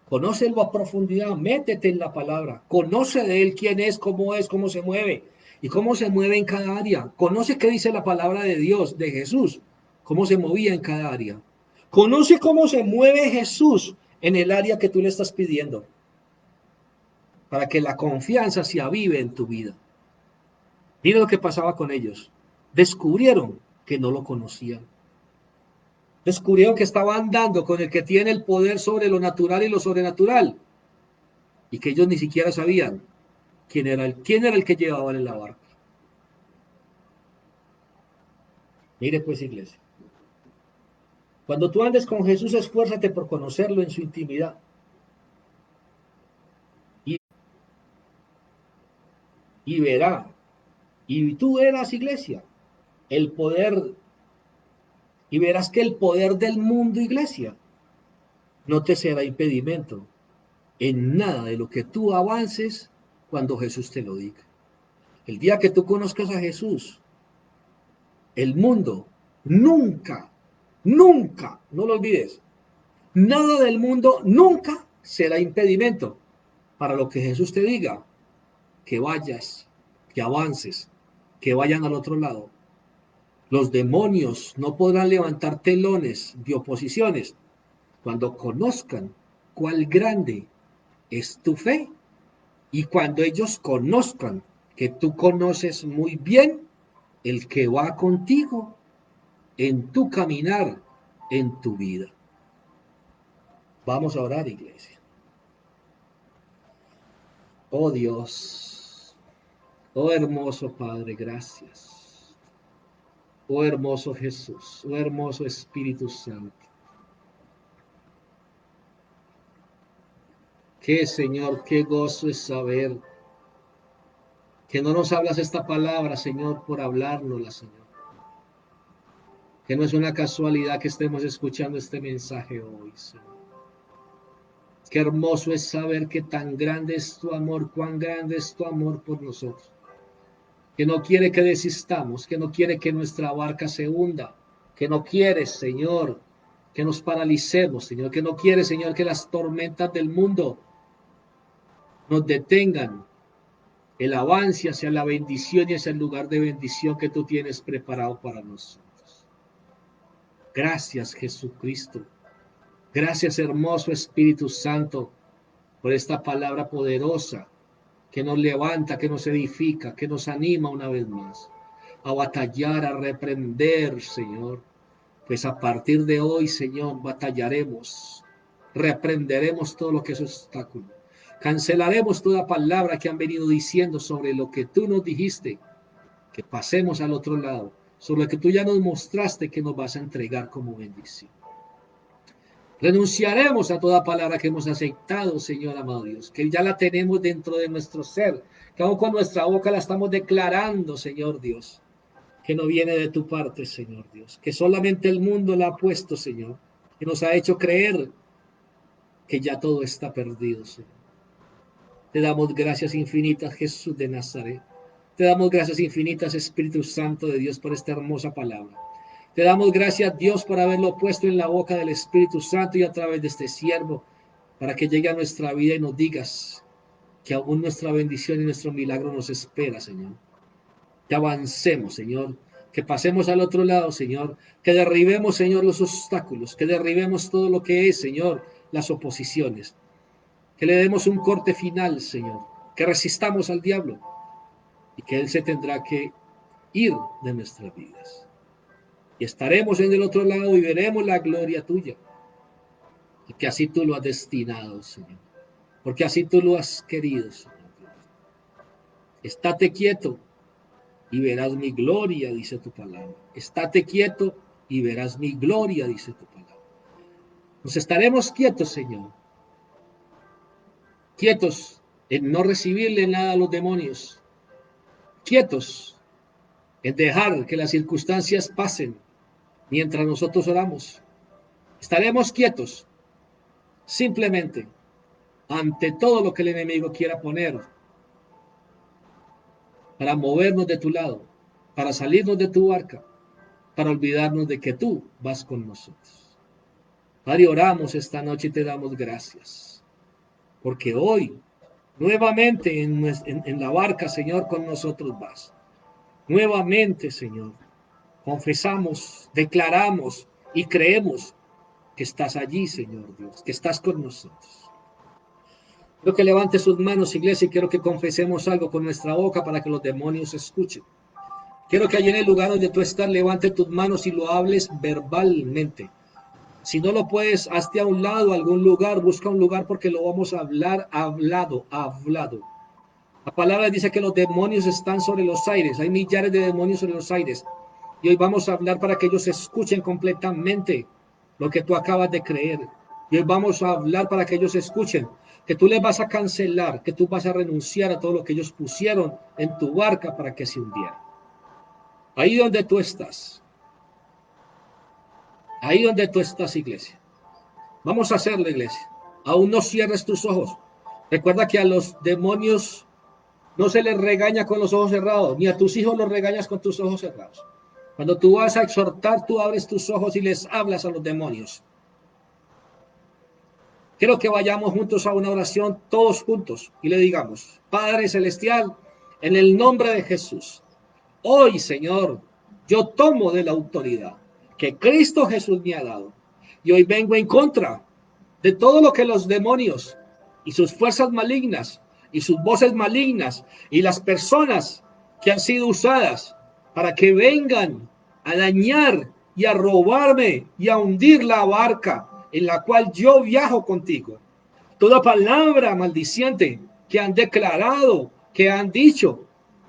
S1: conócelo a profundidad, métete en la palabra, conoce de Él quién es, cómo se mueve y cómo se mueve en cada área. Conoce qué dice la palabra de Dios, de Jesús, cómo se movía en cada área. Conoce cómo se mueve Jesús en el área que tú le estás pidiendo, para que la confianza se avive en tu vida. Mira lo que pasaba con ellos. Descubrieron que no lo conocían. Descubrieron que estaban andando con el que tiene el poder sobre lo natural y lo sobrenatural. Y que ellos ni siquiera sabían quién era el que llevaba en la barca. Mire pues, iglesia. Cuando tú andes con Jesús, esfuérzate por conocerlo en su intimidad. Y, y verá. Y tú verás, iglesia, el poder. Y verás que el poder del mundo, iglesia, no te será impedimento en nada de lo que tú avances cuando Jesús te lo diga. El día que tú conozcas a Jesús, el mundo nunca, nunca, no lo olvides, nada del mundo nunca será impedimento para lo que Jesús te diga, que vayas, que avances, que vayan al otro lado. Los demonios no podrán levantar telones de oposiciones cuando conozcan cuál grande es tu fe y cuando ellos conozcan que tú conoces muy bien el que va contigo en tu caminar, en tu vida. Vamos a orar, iglesia. Oh Dios, oh hermoso Padre, gracias. Oh hermoso Jesús, oh hermoso Espíritu Santo. Qué Señor, qué gozo es saber que no nos hablas esta palabra, Señor, por hablárnosla, Señor. Que no es una casualidad que estemos escuchando este mensaje hoy, Señor. Qué hermoso es saber que tan grande es tu amor, cuán grande es tu amor por nosotros. Que no quiere que desistamos, que no quiere que nuestra barca se hunda, que no quiere, Señor, que nos paralicemos, Señor, que no quiere, Señor, que las tormentas del mundo nos detengan el avance hacia la bendición y hacia el lugar de bendición que tú tienes preparado para nosotros. Gracias, Jesucristo. Gracias, hermoso Espíritu Santo, por esta palabra poderosa que nos levanta, que nos edifica, que nos anima una vez más a batallar, a reprender, Señor. Pues a partir de hoy, Señor, batallaremos, reprenderemos todo lo que es obstáculo. Cancelaremos toda palabra que han venido diciendo sobre lo que tú nos dijiste, que pasemos al otro lado, sobre lo que tú ya nos mostraste que nos vas a entregar como bendición. Renunciaremos a toda palabra que hemos aceptado, Señor amado Dios, que ya la tenemos dentro de nuestro ser, que aún con nuestra boca la estamos declarando, Señor Dios, que no viene de tu parte, Señor Dios, que solamente el mundo la ha puesto, Señor, que nos ha hecho creer que ya todo está perdido, Señor. Te damos gracias infinitas, Jesús de Nazaret. Te damos gracias infinitas, Espíritu Santo de Dios, por esta hermosa palabra. Te damos gracias, Dios, por haberlo puesto en la boca del Espíritu Santo y a través de este siervo, para que llegue a nuestra vida y nos digas que aún nuestra bendición y nuestro milagro nos espera, Señor. Que avancemos, Señor, que pasemos al otro lado, Señor, que derribemos, Señor, los obstáculos, que derribemos todo lo que es, Señor, las oposiciones, que le demos un corte final, Señor, que resistamos al diablo y que él se tendrá que ir de nuestras vidas. Y estaremos en el otro lado y veremos la gloria tuya, porque así tú lo has destinado, Señor, porque así tú lo has querido, Señor. Estate quieto y verás mi gloria, dice tu palabra. Estate quieto y verás mi gloria, dice tu palabra. Nos estaremos quietos, Señor. Quietos en no recibirle nada a los demonios. Quietos en dejar que las circunstancias pasen mientras nosotros oramos. Estaremos quietos simplemente ante todo lo que el enemigo quiera poner para movernos de tu lado, para salirnos de tu barca, para olvidarnos de que tú vas con nosotros. Padre, oramos esta noche y te damos gracias, porque hoy nuevamente en la barca, Señor, con nosotros vas. Nuevamente, Señor, confesamos, declaramos y creemos que estás allí, Señor Dios, que estás con nosotros. Quiero que levante sus manos, iglesia, y quiero que confesemos algo con nuestra boca para que los demonios escuchen. Quiero que allí en el lugar donde tú estás, levante tus manos y lo hables verbalmente. Si no lo puedes, hazte a un lado, a algún lugar, busca un lugar porque lo vamos a hablar hablado. La palabra dice que los demonios están sobre los aires, hay millares de demonios sobre los aires. Y hoy vamos a hablar para que ellos escuchen completamente lo que tú acabas de creer. Y hoy vamos a hablar para que ellos escuchen que tú les vas a cancelar, que tú vas a renunciar a todo lo que ellos pusieron en tu barca para que se hundiera. Ahí donde tú estás, iglesia. Vamos a hacerlo, iglesia. Aún no cierres tus ojos. Recuerda que a los demonios no se les regaña con los ojos cerrados, ni a tus hijos los regañas con tus ojos cerrados. Cuando tú vas a exhortar, tú abres tus ojos y les hablas a los demonios. Quiero que vayamos juntos a una oración, todos juntos, y le digamos: Padre Celestial, en el nombre de Jesús, hoy, Señor, Yo tomo de la autoridad que Cristo Jesús me ha dado. Y hoy vengo en contra de todo lo que los demonios y sus fuerzas malignas y sus voces malignas y las personas que han sido usadas para que vengan a dañar y a robarme y a hundir la barca en la cual yo viajo contigo. Toda palabra maldiciente que han declarado, que han dicho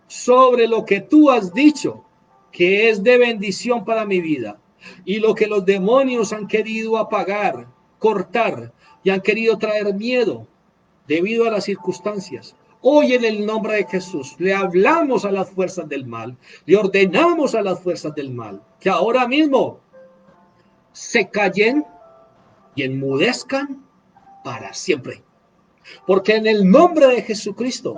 S1: sobre lo que tú has dicho, que es de bendición para mi vida, y lo que los demonios han querido apagar, cortar y han querido traer miedo debido a las circunstancias. Hoy en el nombre de Jesús le hablamos a las fuerzas del mal, le ordenamos a las fuerzas del mal que ahora mismo se callen y enmudezcan para siempre. Porque en el nombre de Jesucristo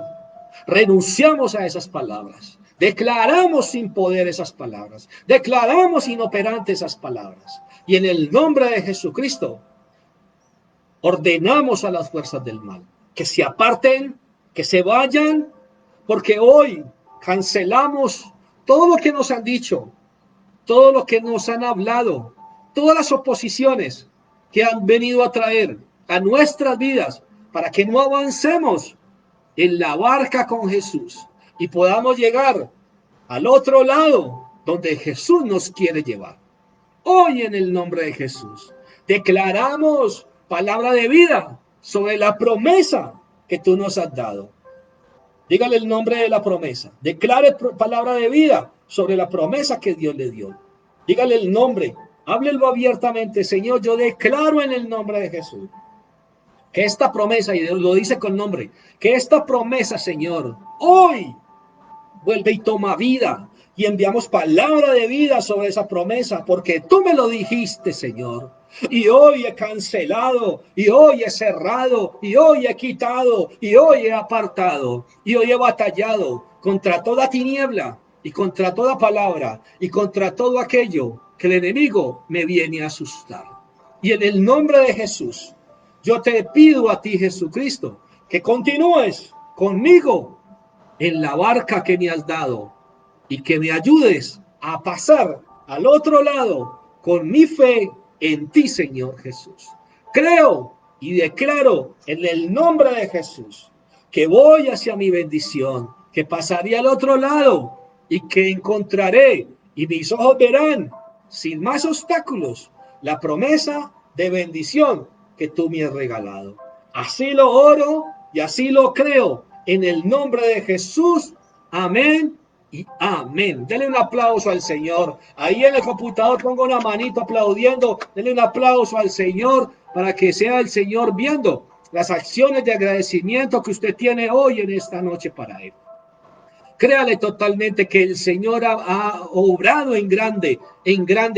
S1: renunciamos a esas palabras. Declaramos sin poder esas palabras. Declaramos inoperantes esas palabras. Y en el nombre de Jesucristo ordenamos a las fuerzas del mal que se aparten, que se vayan, porque hoy cancelamos todo lo que nos han dicho, todo lo que nos han hablado, todas las oposiciones que han venido a traer a nuestras vidas para que no avancemos en la barca con Jesús y podamos llegar al otro lado donde Jesús nos quiere llevar. Hoy en el nombre de Jesús declaramos palabra de vida sobre la promesa que tú nos has dado. Dígale el nombre de la promesa. Declare palabra de vida sobre la promesa que Dios le dio. Dígale el nombre. Háblelo abiertamente. Señor, yo declaro en el nombre de Jesús que esta promesa, y Dios lo dice con nombre, que esta promesa, Señor, hoy vuelve y toma vida. Y enviamos palabra de vida sobre esa promesa, porque tú me lo dijiste, Señor. Y hoy he cancelado, y hoy he cerrado, y hoy he quitado, y hoy he apartado, y hoy he batallado contra toda tiniebla, y contra toda palabra, y contra todo aquello que el enemigo me viene a asustar. Y en el nombre de Jesús, yo te pido a ti, Jesucristo, que continúes conmigo en la barca que me has dado y que me ayudes a pasar al otro lado con mi fe en ti, Señor Jesús. Creo y declaro en el nombre de Jesús que voy hacia mi bendición, que pasaré al otro lado y que encontraré y mis ojos verán sin más obstáculos la promesa de bendición que tú me has regalado. Así lo oro y así lo creo en el nombre de Jesús. Amén y amén. Denle un aplauso al Señor. Ahí en el computador pongo una manito aplaudiendo. Denle un aplauso al Señor para que sea el Señor viendo las acciones de agradecimiento que usted tiene hoy en esta noche para Él. Créale totalmente que el Señor ha obrado en grande,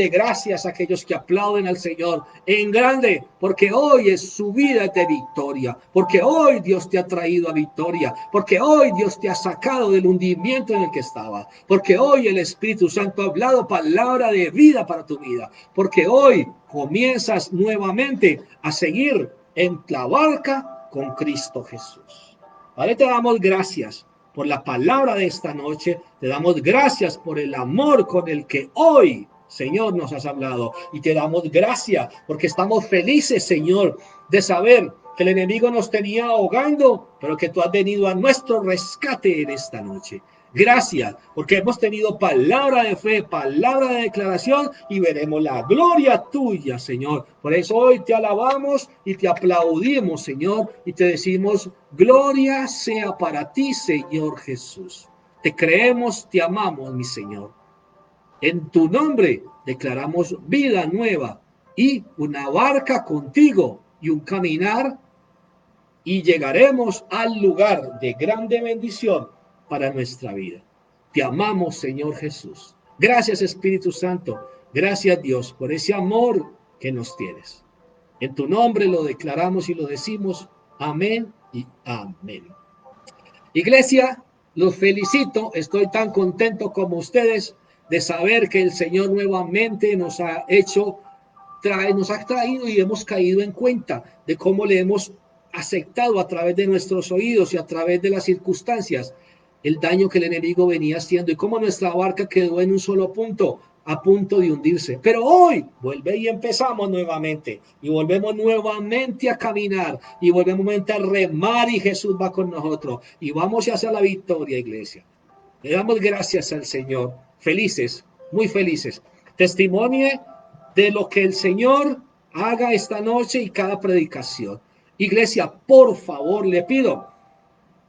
S1: gracias a aquellos que aplauden al Señor, en grande, porque hoy es su vida de victoria, porque hoy Dios te ha traído a victoria, porque hoy Dios te ha sacado del hundimiento en el que estaba, porque hoy el Espíritu Santo ha hablado palabra de vida para tu vida, porque hoy comienzas nuevamente a seguir en la barca con Cristo Jesús. Vale, te damos gracias por la palabra de esta noche. Te damos gracias por el amor con el que hoy, Señor, nos has hablado. Y te damos gracias porque estamos felices, Señor, de saber que el enemigo nos tenía ahogando, pero que tú has venido a nuestro rescate en esta noche. Gracias, porque hemos tenido palabra de fe, palabra de declaración y veremos la gloria tuya, Señor. Por eso hoy te alabamos y te aplaudimos, Señor, y te decimos, gloria sea para ti, Señor Jesús. Te creemos, te amamos, mi Señor. En tu nombre declaramos vida nueva y una barca contigo y un caminar y llegaremos al lugar de grande bendición para nuestra vida. Te amamos, Señor Jesús. Gracias, Espíritu Santo. Gracias, Dios, por ese amor que nos tienes. En tu nombre lo declaramos y lo decimos. Amén y amén. Iglesia, los felicito. Estoy tan contento como ustedes de saber que el Señor nuevamente nos ha traído y hemos caído en cuenta de cómo le hemos aceptado a través de nuestros oídos y a través de las circunstancias el daño que el enemigo venía haciendo y cómo nuestra barca quedó en un solo punto, a punto de hundirse. Pero hoy vuelve y empezamos nuevamente y volvemos nuevamente a caminar y volvemos nuevamente a remar y Jesús va con nosotros y vamos hacia la victoria, iglesia. Le damos gracias al Señor, felices, muy felices. Testimonio de lo que el Señor haga esta noche y cada predicación. Iglesia, por favor, le pido,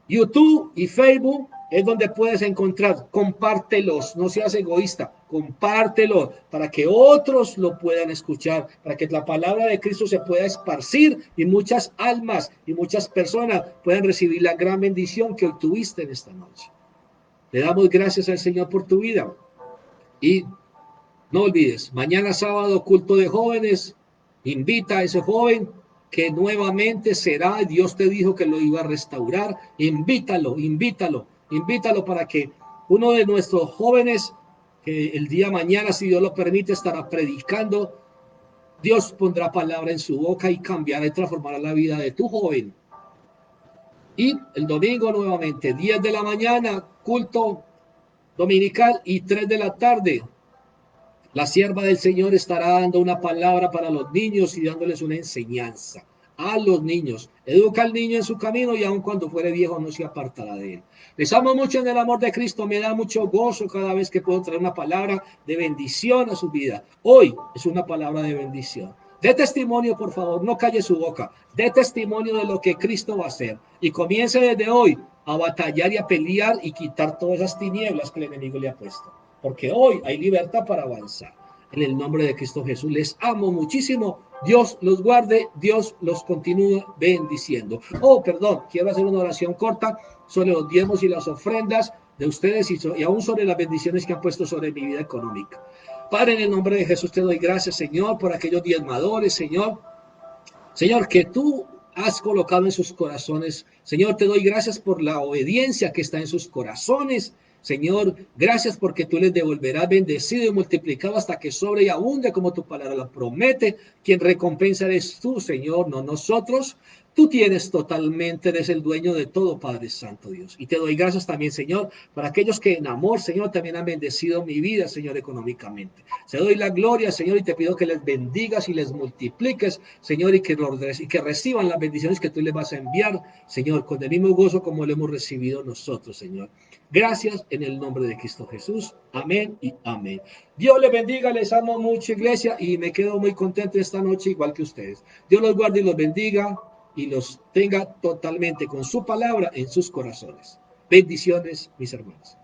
S1: YouTube y Facebook es donde puedes encontrar, compártelos, no seas egoísta, compártelos para que otros lo puedan escuchar, para que la palabra de Cristo se pueda esparcir y muchas almas y muchas personas puedan recibir la gran bendición que hoy tuviste en esta noche. Le damos gracias al Señor por tu vida y no olvides, mañana sábado culto de jóvenes, invita a ese joven que nuevamente será, Dios te dijo que lo iba a restaurar, invítalo para que uno de nuestros jóvenes, que el día mañana, si Dios lo permite, estará predicando, Dios pondrá palabra en su boca y cambiará y transformará la vida de tu joven. Y el domingo nuevamente, 10 de la mañana, culto dominical y 3 de la tarde, la sierva del Señor estará dando una palabra para los niños y dándoles una enseñanza a los niños. Educa al niño en su camino y aun cuando fuere viejo no se apartará de él. Les amo mucho en el amor de Cristo. Me da mucho gozo cada vez que puedo traer una palabra de bendición a su vida. Hoy es una palabra de bendición. Dé testimonio, por favor, no calle su boca. Dé testimonio de lo que Cristo va a hacer. Y comience desde hoy a batallar y a pelear y quitar todas esas tinieblas que el enemigo le ha puesto. Porque hoy hay libertad para avanzar. En el nombre de Cristo Jesús, les amo muchísimo. Dios los guarde, Dios los continúe bendiciendo. Oh, perdón, quiero hacer una oración corta sobre los diezmos y las ofrendas de ustedes y aún sobre las bendiciones que han puesto sobre mi vida económica. Padre, en el nombre de Jesús te doy gracias, Señor, por aquellos diezmadores, Señor. Señor, que tú has colocado en sus corazones. Señor, te doy gracias por la obediencia que está en sus corazones. Señor, gracias porque tú les devolverás bendecido y multiplicado hasta que sobre y abunde como tu palabra lo promete. Quien recompensa eres tú, Señor, no nosotros. Tú tienes totalmente, eres el dueño de todo, Padre Santo Dios. Y te doy gracias también, Señor, para aquellos que en amor, Señor, también han bendecido mi vida, Señor, económicamente. Te doy la gloria, Señor, y te pido que les bendigas y les multipliques, Señor, y que reciban las bendiciones que tú les vas a enviar, Señor, con el mismo gozo como lo hemos recibido nosotros, Señor. Gracias en el nombre de Cristo Jesús. Amén y amén. Dios les bendiga, les amo mucho, iglesia, y me quedo muy contento esta noche, igual que ustedes. Dios los guarde y los bendiga y los tenga totalmente con su palabra en sus corazones. Bendiciones, mis hermanos.